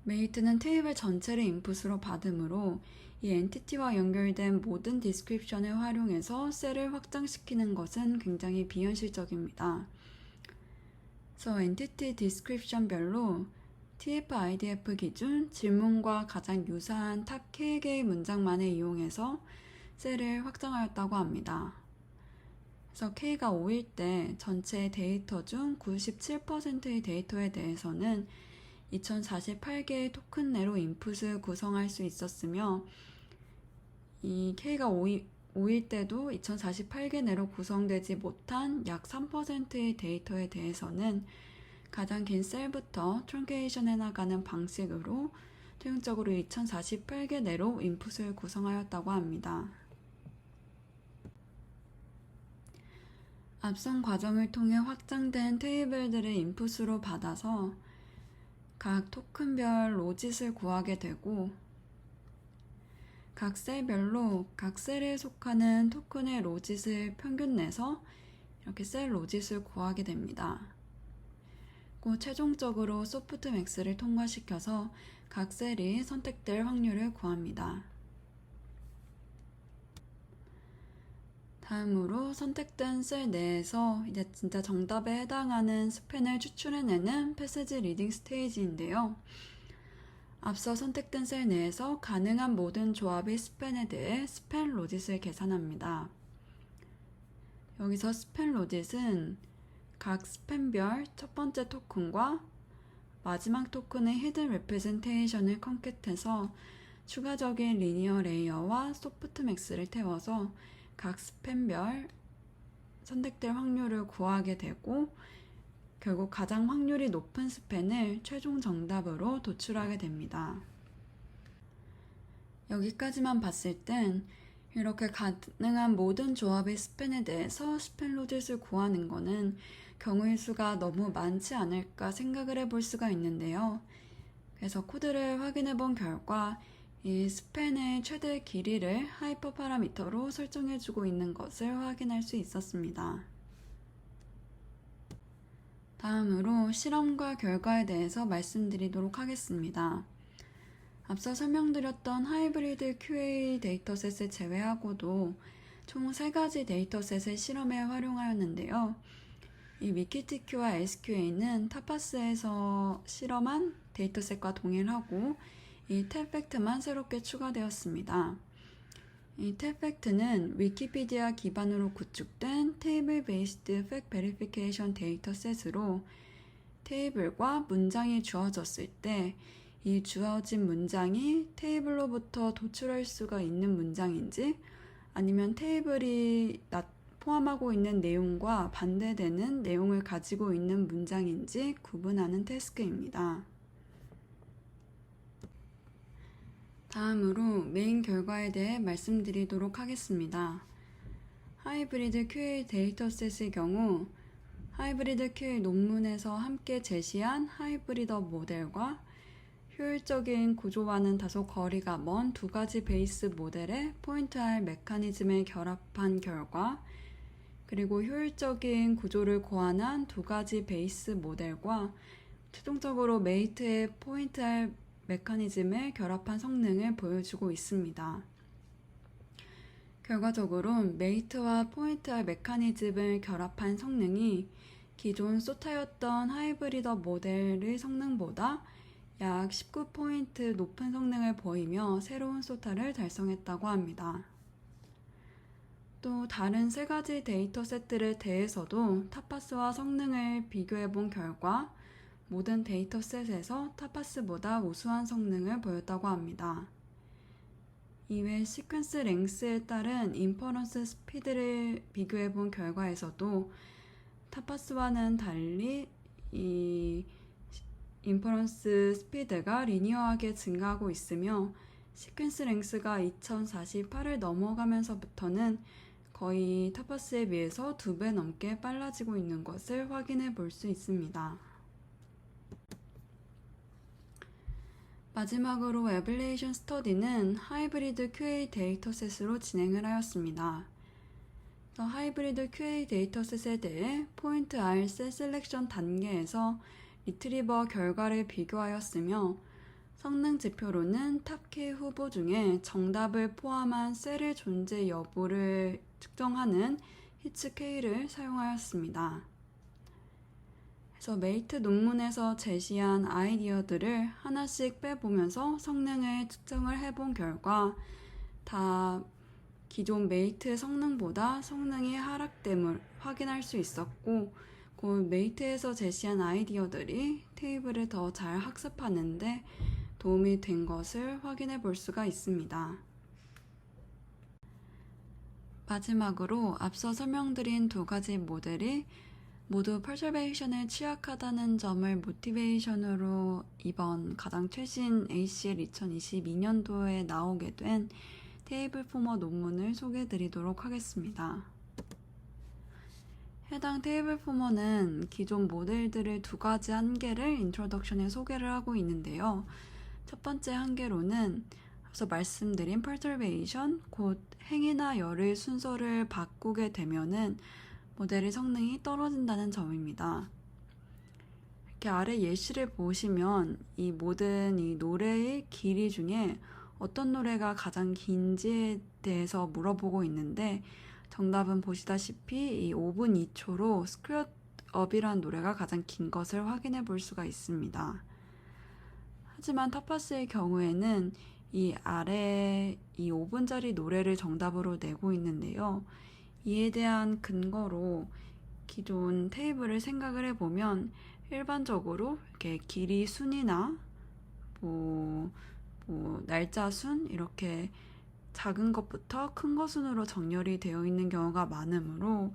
메이트는 테이블 전체를 인풋으로 받으므로 이 엔티티와 연결된 모든 디스크립션을 활용해서 셀을 확장시키는 것은 굉장히 비현실적입니다. 그래서 엔티티 디스크립션별로 TF-IDF 기준 질문과 가장 유사한 탑 K개의 문장만을 이용해서 셀을 확장하였다고 합니다. 그래서 K가 5일 때 전체 데이터 중 97%의 데이터에 대해서는 2048개의 토큰 내로 인풋을 구성할 수 있었으며 이 K가 5일 때도 2048개 내로 구성되지 못한 약 3%의 데이터에 대해서는 가장 긴 셀부터 트렁케이션 해나가는 방식으로 최종적으로 2048개 내로 인풋을 구성하였다고 합니다. 앞선 과정을 통해 확장된 테이블들을 인풋으로 받아서 각 토큰별 로짓을 구하게 되고 각 셀별로 각 셀에 속하는 토큰의 로짓을 평균 내서 이렇게 셀 로짓을 구하게 됩니다. 그리고 최종적으로 소프트맥스를 통과시켜서 각 셀이 선택될 확률을 구합니다. 다음으로 선택된 셀 내에서 이제 진짜 정답에 해당하는 스팬을 추출해내는 패시지 리딩 스테이지인데요. 앞서 선택된 셀 내에서 가능한 모든 조합의 스팬에 대해 스팬 로짓을 계산합니다. 여기서 스팬 로짓은 각 스팬별 첫 번째 토큰과 마지막 토큰의 히든 레프레젠테이션을 컨캣해서 추가적인 리니어 레이어와 소프트맥스를 태워서 각 스팬별 선택될 확률을 구하게 되고 결국 가장 확률이 높은 스팬을 최종 정답으로 도출하게 됩니다. 여기까지만 봤을 땐 이렇게 가능한 모든 조합의 스팬에 대해서 스팬 로짓을 구하는 것은 경우의 수가 너무 많지 않을까 생각을 해볼 수가 있는데요. 그래서 코드를 확인해 본 결과 이 스팬의 최대 길이를 하이퍼 파라미터로 설정해주고 있는 것을 확인할 수 있었습니다. 다음으로 실험과 결과에 대해서 말씀드리도록 하겠습니다. 앞서 설명드렸던 하이브리드 QA 데이터셋을 제외하고도 총 3가지 데이터셋을 실험에 활용하였는데요. 이 위키TQ와 SQA는 타파스에서 실험한 데이터셋과 동일하고 이 탭팩트만 새롭게 추가되었습니다. 이 탭팩트는 위키피디아 기반으로 구축된 테이블 베이스드 팩 베리피케이션 데이터셋으로 테이블과 문장이 주어졌을 때 이 주어진 문장이 테이블로부터 도출할 수가 있는 문장인지 아니면 테이블이 포함하고 있는 내용과 반대되는 내용을 가지고 있는 문장인지 구분하는 태스크입니다. 다음으로 메인 결과에 대해 말씀드리도록 하겠습니다. 하이브리드 QA 데이터셋의 경우 하이브리드 QA 논문에서 함께 제시한 하이브리더 모델과 효율적인 구조와는 다소 거리가 먼 2가지 베이스 모델의 포인트할 메커니즘을 결합한 결과 그리고 효율적인 구조를 고안한 2가지 베이스 모델과 최종적으로 메이트의 포인트할 메커니즘을 결합한 성능을 보여주고 있습니다. 결과적으로 메이트와 포인트할 메커니즘을 결합한 성능이 기존 소타였던 하이브리더 모델의 성능보다 약 19포인트 높은 성능을 보이며 새로운 소타를 달성했다고 합니다. 또 다른 3가지 데이터셋들에 대해서도 타파스와 성능을 비교해 본 결과 모든 데이터셋에서 타파스보다 우수한 성능을 보였다고 합니다. 이외 시퀀스 랭스에 따른 인퍼런스 스피드를 비교해 본 결과에서도 타파스와는 달리 이 인퍼런스 스피드가 리니어하게 증가하고 있으며 시퀀스 랭스가 2048을 넘어가면서부터는 거의 타파스에 비해서 2배 넘게 빨라지고 있는 것을 확인해 볼 수 있습니다. 마지막으로 에밸리에이션 스터디는 하이브리드 QA 데이터셋으로 진행을 하였습니다. 하이브리드 QA 데이터셋에 대해 포인트 R 셀 셀렉션 단계에서 리트리버 결과를 비교하였으며 성능 지표로는 탑 K 후보 중에 정답을 포함한 셀의 존재 여부를 측정하는 히츠 K를 사용하였습니다. 그래서 메이트 논문에서 제시한 아이디어들을 하나씩 빼보면서 성능을 측정을 해본 결과 다 기존 메이트 성능보다 성능이 하락됨을 확인할 수 있었고, 그 메이트에서 제시한 아이디어들이 테이블을 더 잘 학습하는데 도움이 된 것을 확인해 볼 수가 있습니다. 마지막으로 앞서 설명드린 두 가지 모델이 모두 퍼저베이션에 취약하다는 점을 모티베이션으로 이번 가장 최신 ACL 2022년도에 나오게 된 테이블 포머 논문을 소개해 드리도록 하겠습니다. 해당 테이블 포머는 기존 모델들의 두 가지 한계를 인트로덕션에 소개를 하고 있는데요. 첫 번째 한계로는 앞서 말씀드린 perturbation, 곧 행이나 열의 순서를 바꾸게 되면은 모델의 성능이 떨어진다는 점입니다. 이렇게 아래 예시를 보시면 이 모든 이 노래의 길이 중에 어떤 노래가 가장 긴지에 대해서 물어보고 있는데, 정답은 보시다시피 이 5분 2초로 스퀘어 업이라는 노래가 가장 긴 것을 확인해 볼 수가 있습니다. 하지만 타파스의 경우에는 이 아래 이 5분짜리 노래를 정답으로 내고 있는데요. 이에 대한 근거로 기존 테이블을 생각을 해보면 일반적으로 이렇게 길이 순이나 날짜 순 이렇게 작은 것부터 큰 것 순으로 정렬이 되어 있는 경우가 많으므로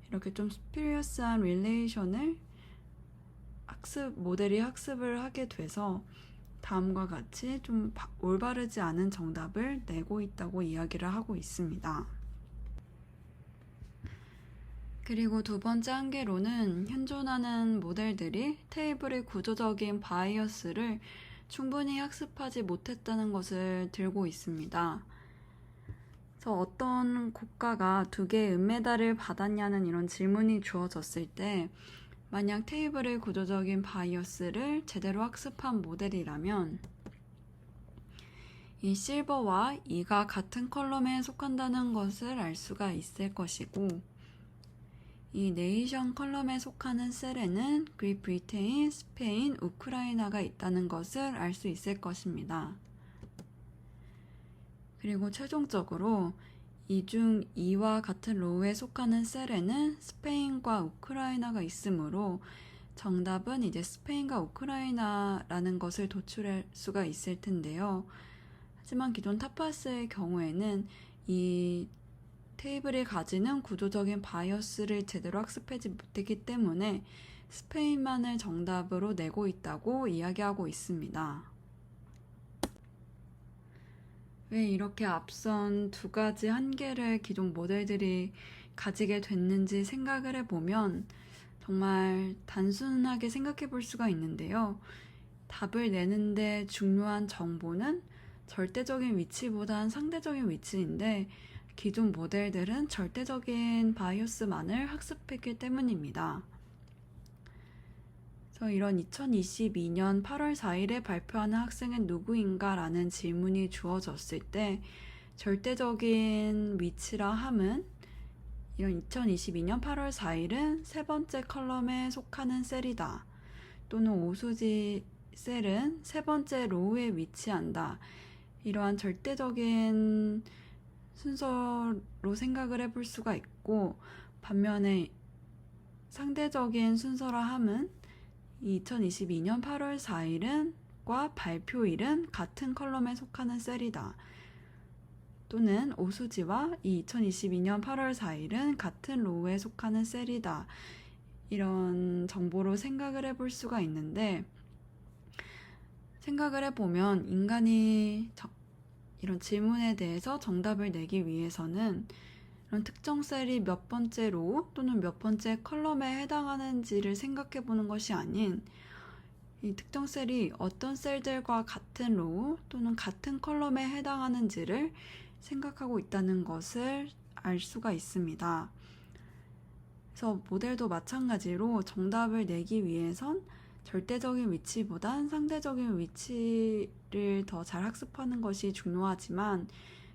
이렇게 좀 스피리어스한 릴레이션을 모델이 학습을 하게 돼서 다음과 같이 좀 올바르지 않은 정답을 내고 있다고 이야기를 하고 있습니다. 그리고 두 번째 한계로는 현존하는 모델들이 테이블의 구조적인 바이어스를 충분히 학습하지 못했다는 것을 들고 있습니다. 그래서 어떤 국가가 2개의 은메달을 받았냐는 이런 질문이 주어졌을 때, 만약 테이블의 구조적인 바이어스를 제대로 학습한 모델이라면 이 실버와 E가 같은 컬럼에 속한다는 것을 알 수가 있을 것이고, 이 네이션 컬럼에 속하는 셀에는 그레이트 브리테인, 스페인, 우크라이나가 있다는 것을 알 수 있을 것입니다. 그리고 최종적으로 이중 2와 같은 로우에 속하는 셀에는 스페인과 우크라이나가 있으므로 정답은 이제 스페인과 우크라이나라는 것을 도출할 수가 있을 텐데요. 하지만 기존 타파스의 경우에는 이 테이블이 가지는 구조적인 바이어스를 제대로 학습하지 못했기 때문에 스페인만을 정답으로 내고 있다고 이야기하고 있습니다. 왜 이렇게 앞선 두 가지 한계를 기존 모델들이 가지게 됐는지 생각을 해보면 정말 단순하게 생각해 볼 수가 있는데요. 답을 내는데 중요한 정보는 절대적인 위치보단 상대적인 위치인데, 기존 모델들은 절대적인 바이어스만을 학습했기 때문입니다. 그래서 이런 2022년 8월 4일에 발표하는 학생은 누구인가 라는 질문이 주어졌을 때 절대적인 위치라 함은 이런 2022년 8월 4일은 세 번째 컬럼에 속하는 셀이다, 또는 오수지 셀은 세 번째 로우에 위치한다, 이러한 절대적인 순서로 생각을 해볼 수가 있고, 반면에 상대적인 순서라 함은 2022년 8월 4일은 과 발표일은 같은 컬럼에 속하는 셀이다, 또는 오수지와 이 2022년 8월 4일은 같은 로우에 속하는 셀이다, 이런 정보로 생각을 해볼 수가 있는데, 생각을 해보면 인간이 이런 질문에 대해서 정답을 내기 위해서는 이런 특정 셀이 몇 번째 로우 또는 몇 번째 컬럼에 해당하는지를 생각해 보는 것이 아닌, 이 특정 셀이 어떤 셀들과 같은 로우 또는 같은 컬럼에 해당하는지를 생각하고 있다는 것을 알 수가 있습니다. 그래서 모델도 마찬가지로 정답을 내기 위해선 절대적인 위치보단 상대적인 위치를 더 잘 학습하는 것이 중요하지만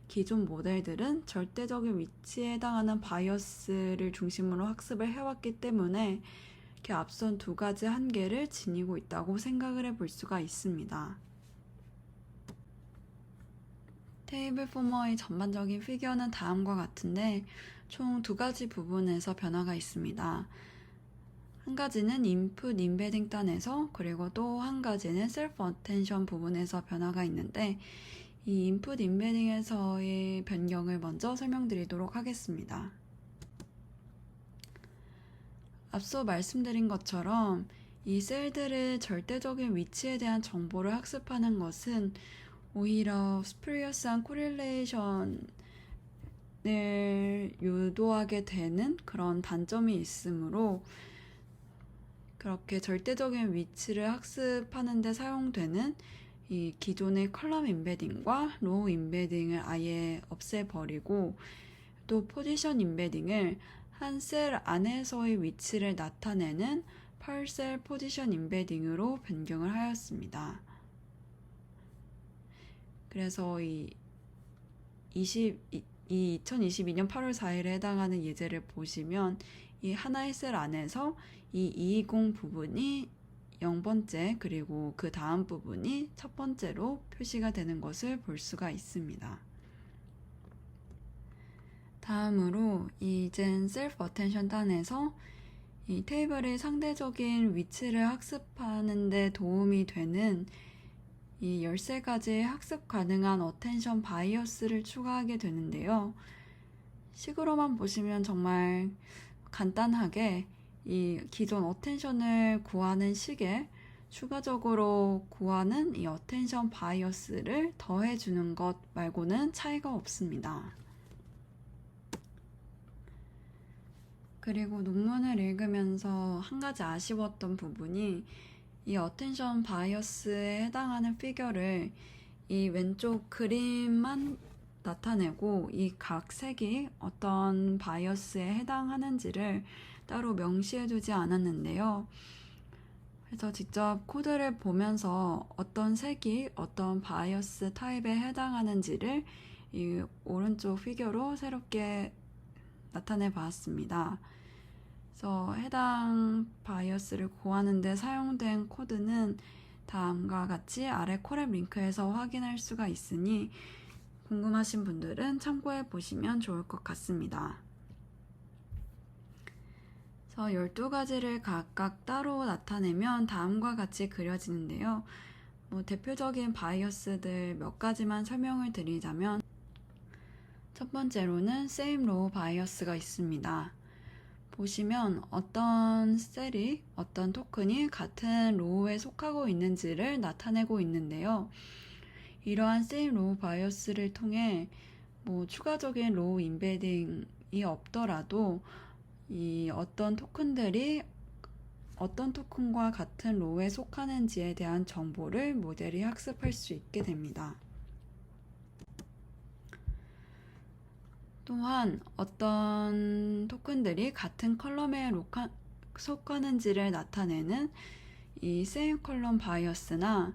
기존 모델들은 절대적인 위치에 해당하는 바이어스를 중심으로 학습을 해왔기 때문에 이렇게 앞선 두 가지 한계를 지니고 있다고 생각을 해볼 수가 있습니다. 테이블 포머의 전반적인 피규어는 다음과 같은데 총 두 가지 부분에서 변화가 있습니다. 한 가지는 인풋 인베딩 단에서, 그리고 또 한 가지는 셀프 어텐션 부분에서 변화가 있는데 이 인풋 인베딩에서의 변경을 먼저 설명드리도록 하겠습니다. 앞서 말씀드린 것처럼 이 셀들의 절대적인 위치에 대한 정보를 학습하는 것은 오히려 스프리어스한 코릴레이션을 유도하게 되는 그런 단점이 있으므로 그렇게 절대적인 위치를 학습하는 데 사용되는 이 기존의 컬럼 인베딩과 로우 인베딩을 아예 없애버리고 또 포지션 인베딩을 한 셀 안에서의 위치를 나타내는 펄셀 포지션 인베딩으로 변경을 하였습니다. 그래서 이 2022년 8월 4일에 해당하는 예제를 보시면 이 하나의 셀 안에서 이 220 부분이 0번째, 그리고 그 다음 부분이 첫 번째로 표시가 되는 것을 볼 수가 있습니다. 다음으로 이 젠 셀프 어텐션 단에서 이 테이블의 상대적인 위치를 학습하는 데 도움이 되는 이 13가지의 학습 가능한 어텐션 바이어스를 추가하게 되는데요. 식으로만 보시면 정말 간단하게 이 기존 어텐션을 구하는 식에 추가적으로 구하는 이 어텐션 바이어스를 더해주는 것 말고는 차이가 없습니다. 그리고 논문을 읽으면서 한 가지 아쉬웠던 부분이 이 어텐션 바이어스에 해당하는 피겨를 이 왼쪽 그림만 나타내고 이 각 색이 어떤 바이어스에 해당하는지를 따로 명시해두지 않았는데요. 그래서 직접 코드를 보면서 어떤 색이 어떤 바이어스 타입에 해당하는지를 이 오른쪽 피겨로 새롭게 나타내 봤습니다. 그래서 해당 바이어스를 구하는 데 사용된 코드는 다음과 같이 아래 콜앱 링크에서 확인할 수가 있으니 궁금하신 분들은 참고해 보시면 좋을 것 같습니다. 그래서 12가지를 각각 따로 나타내면 다음과 같이 그려지는데요. 대표적인 바이어스들 몇 가지만 설명을 드리자면 첫 번째로는 same row 바이어스가 있습니다. 보시면 어떤 셀이, 어떤 토큰이 같은 로우에 속하고 있는지를 나타내고 있는데요. 이러한 same row 바이어스를 통해 추가적인 로우 인베딩이 없더라도 이 어떤 토큰들이 어떤 토큰과 같은 로우에 속하는지에 대한 정보를 모델이 학습할 수 있게 됩니다. 또한 어떤 토큰들이 같은 컬럼에 속하는지를 나타내는 이 same 컬럼 바이어스나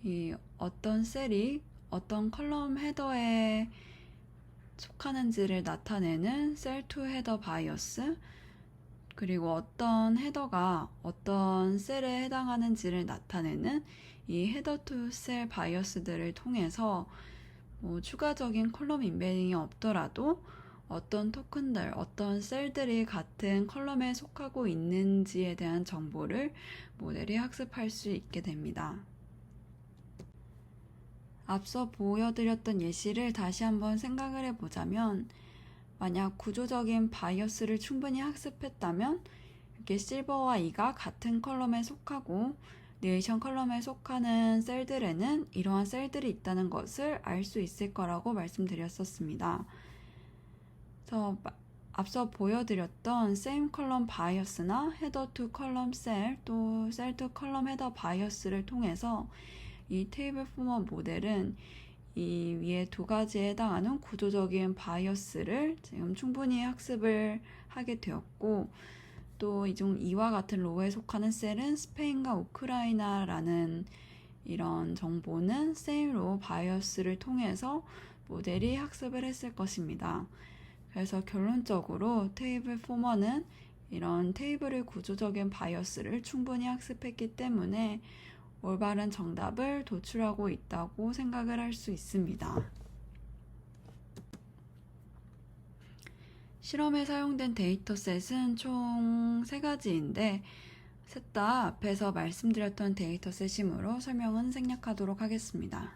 이 어떤 셀이 어떤 컬럼 헤더에 속하는지를 나타내는 셀 투 헤더 바이어스, 그리고 어떤 헤더가 어떤 셀에 해당하는지를 나타내는 이 헤더 투 셀 바이어스들을 통해서 추가적인 컬럼 인베딩이 없더라도 어떤 토큰들, 어떤 셀들이 같은 컬럼에 속하고 있는지에 대한 정보를 모델이 학습할 수 있게 됩니다. 앞서 보여드렸던 예시를 다시 한번 생각을 해보자면 만약 구조적인 바이어스를 충분히 학습했다면 이렇게 실버와 E가 같은 컬럼에 속하고 네이션 컬럼에 속하는 셀들에는 이러한 셀들이 있다는 것을 알 수 있을 거라고 말씀드렸었습니다. 그래서 앞서 보여드렸던 same 컬럼 바이어스나 header to column cell, 또 cell to column header 바이어스를 통해서 이 테이블 포머 모델은 이 위에 두 가지에 해당하는 구조적인 바이어스를 지금 충분히 학습을 하게 되었고, 또 이와 같은 로에 속하는 셀은 스페인과 우크라이나라는 이런 정보는 same row 바이어스를 통해서 모델이 학습을 했을 것입니다. 그래서 결론적으로 테이블 포머는 이런 테이블의 구조적인 바이어스를 충분히 학습했기 때문에 올바른 정답을 도출하고 있다고 생각을 할 수 있습니다. 실험에 사용된 데이터셋은 총 3가지인데 셋 다 앞에서 말씀드렸던 데이터셋이므로 설명은 생략하도록 하겠습니다.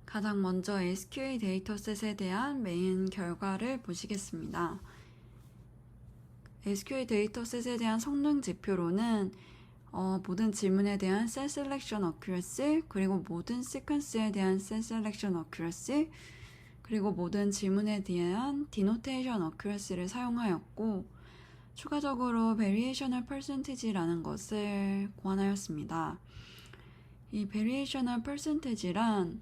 가장 먼저 SQL 데이터셋에 대한 메인 결과를 보시겠습니다. SQL 데이터셋에 대한 성능 지표로는 모든 질문에 대한 셀 셀렉션 어큐러시, 그리고 모든 시퀀스에 대한 셀 셀렉션 어큐러시, 그리고 모든 질문에 대한 디노테이션 어큐러시를 사용하였고 추가적으로 Variational Percentage라는 것을 고안하였습니다. 이 Variational Percentage란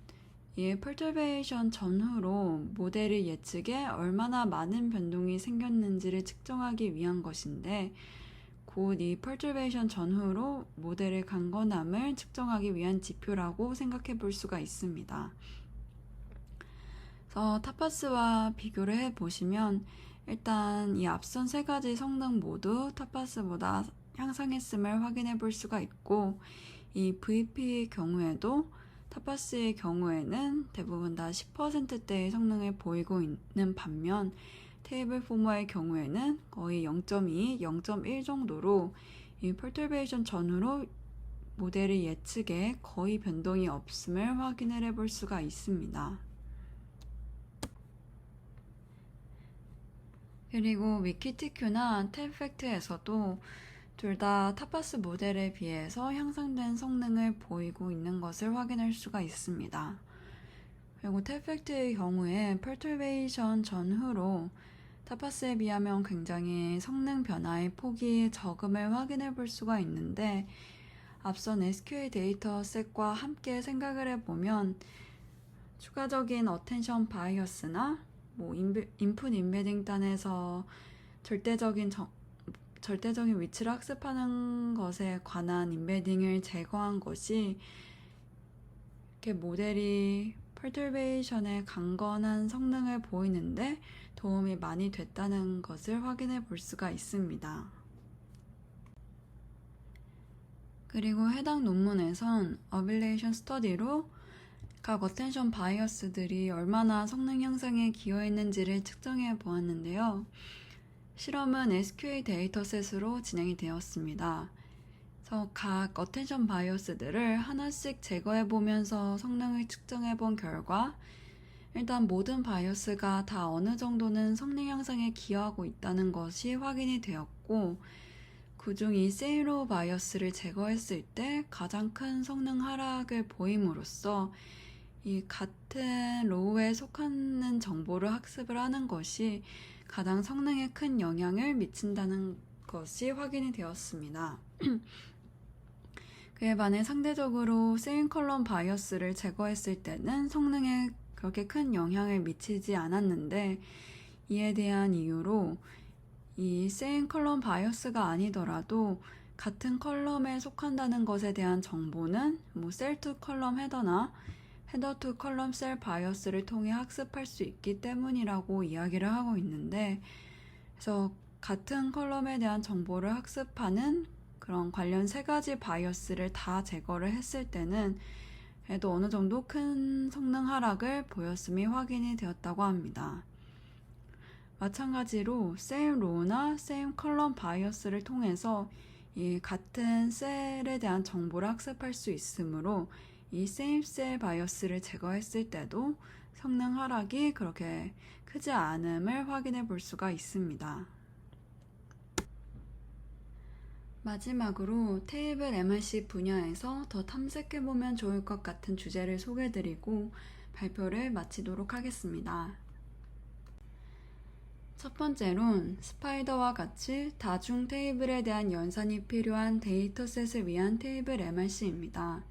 이 perturbation 전후로 모델의 예측에 얼마나 많은 변동이 생겼는지를 측정하기 위한 것인데 곧 이 perturbation 전후로 모델의 강건함을 측정하기 위한 지표라고 생각해 볼 수가 있습니다. 그래서 타파스와 비교를 해보시면 일단 이 앞선 3가지 성능 모두 타파스보다 향상했음을 확인해 볼 수가 있고 이 VP의 경우에도 타파스의 경우에는 대부분 다 10%대의 성능을 보이고 있는 반면 테이블 포머의 경우에는 거의 0.2, 0.1 정도로 이 perturbation 전후로 모델의 예측에 거의 변동이 없음을 확인을 해볼 수가 있습니다. 그리고 위키티큐나 탭팩트에서도 둘 다 타파스 모델에 비해서 향상된 성능을 보이고 있는 것을 확인할 수가 있습니다. 그리고 탭팩트의 경우에 perturbation 전후로 타파스에 비하면 굉장히 성능 변화의 폭이 적음을 확인해 볼 수가 있는데 앞선 SQL 데이터셋과 함께 생각을 해보면 추가적인 어텐션 바이어스나 인풋 임베딩 단에서 절대적인 위치를 학습하는 것에 관한 임베딩을 제거한 것이 이렇게 모델이 perturbation의 강건한 성능을 보이는데 도움이 많이 됐다는 것을 확인해 볼 수가 있습니다. 그리고 해당 논문에선 어빌레이션 스터디로 각 어텐션 바이어스들이 얼마나 성능 향상에 기여했는지를 측정해 보았는데요. 실험은 SQL 데이터셋으로 진행이 되었습니다. 그래서 각 어텐션 바이어스들을 하나씩 제거해 보면서 성능을 측정해 본 결과 일단 모든 바이어스가 다 어느 정도는 성능 향상에 기여하고 있다는 것이 확인이 되었고 그중 이 세이로 바이어스를 제거했을 때 가장 큰 성능 하락을 보임으로써 이 같은 로우에 속하는 정보를 학습을 하는 것이 가장 성능에 큰 영향을 미친다는 것이 확인이 되었습니다. 그에 반해 상대적으로 세임 컬럼 바이어스를 제거했을 때는 성능에 그렇게 큰 영향을 미치지 않았는데 이에 대한 이유로 이 세임 컬럼 바이어스가 아니더라도 같은 컬럼에 속한다는 것에 대한 정보는 셀 투 컬럼 헤더나 헤더 투 컬럼 셀 바이어스를 통해 학습할 수 있기 때문이라고 이야기를 하고 있는데 그래서 같은 컬럼에 대한 정보를 학습하는 그런 관련 3가지 바이어스를 다 제거를 했을 때는 그래도 어느 정도 큰 성능 하락을 보였음이 확인이 되었다고 합니다. 마찬가지로 same row나 same column 바이어스를 통해서 이 같은 셀에 대한 정보를 학습할 수 있으므로 이 same cell 바이어스를 제거했을 때도 성능 하락이 그렇게 크지 않음을 확인해 볼 수가 있습니다. 마지막으로 테이블 MRC 분야에서 더 탐색해보면 좋을 것 같은 주제를 소개해드리고 발표를 마치도록 하겠습니다. 첫 번째론 스파이더와 같이 다중 테이블에 대한 연산이 필요한 데이터셋을 위한 테이블 MRC입니다.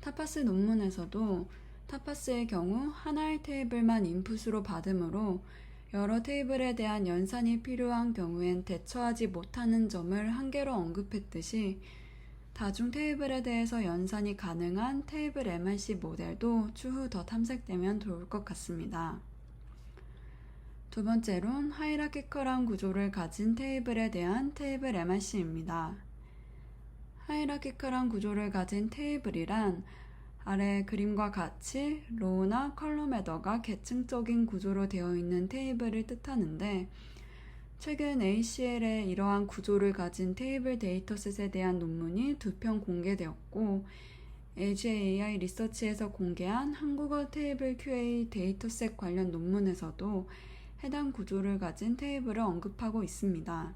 타파스 논문에서도 타파스의 경우 하나의 테이블만 인풋으로 받으므로 여러 테이블에 대한 연산이 필요한 경우엔 대처하지 못하는 점을 한계로 언급했듯이 다중 테이블에 대해서 연산이 가능한 테이블 MRC 모델도 추후 더 탐색되면 좋을 것 같습니다. 두 번째론 하이라키컬한 구조를 가진 테이블에 대한 테이블 MRC입니다. 하이라키컬한 구조를 가진 테이블이란 아래 그림과 같이 로우나 컬럼 헤더가 계층적인 구조로 되어 있는 테이블을 뜻하는데, 최근 ACL에 이러한 구조를 가진 테이블 데이터셋에 대한 논문이 2편 공개되었고, AGAI 리서치에서 공개한 한국어 테이블 QA 데이터셋 관련 논문에서도 해당 구조를 가진 테이블을 언급하고 있습니다.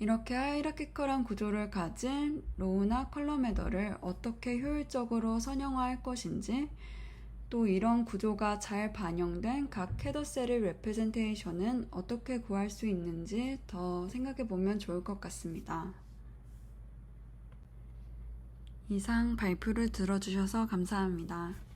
이렇게 하이라키컬한 구조를 가진 로우나 컬럼 헤더를 어떻게 효율적으로 선형화할 것인지, 또 이런 구조가 잘 반영된 각 헤더셀의 레프레젠테이션은 어떻게 구할 수 있는지 더 생각해 보면 좋을 것 같습니다. 이상 발표를 들어주셔서 감사합니다.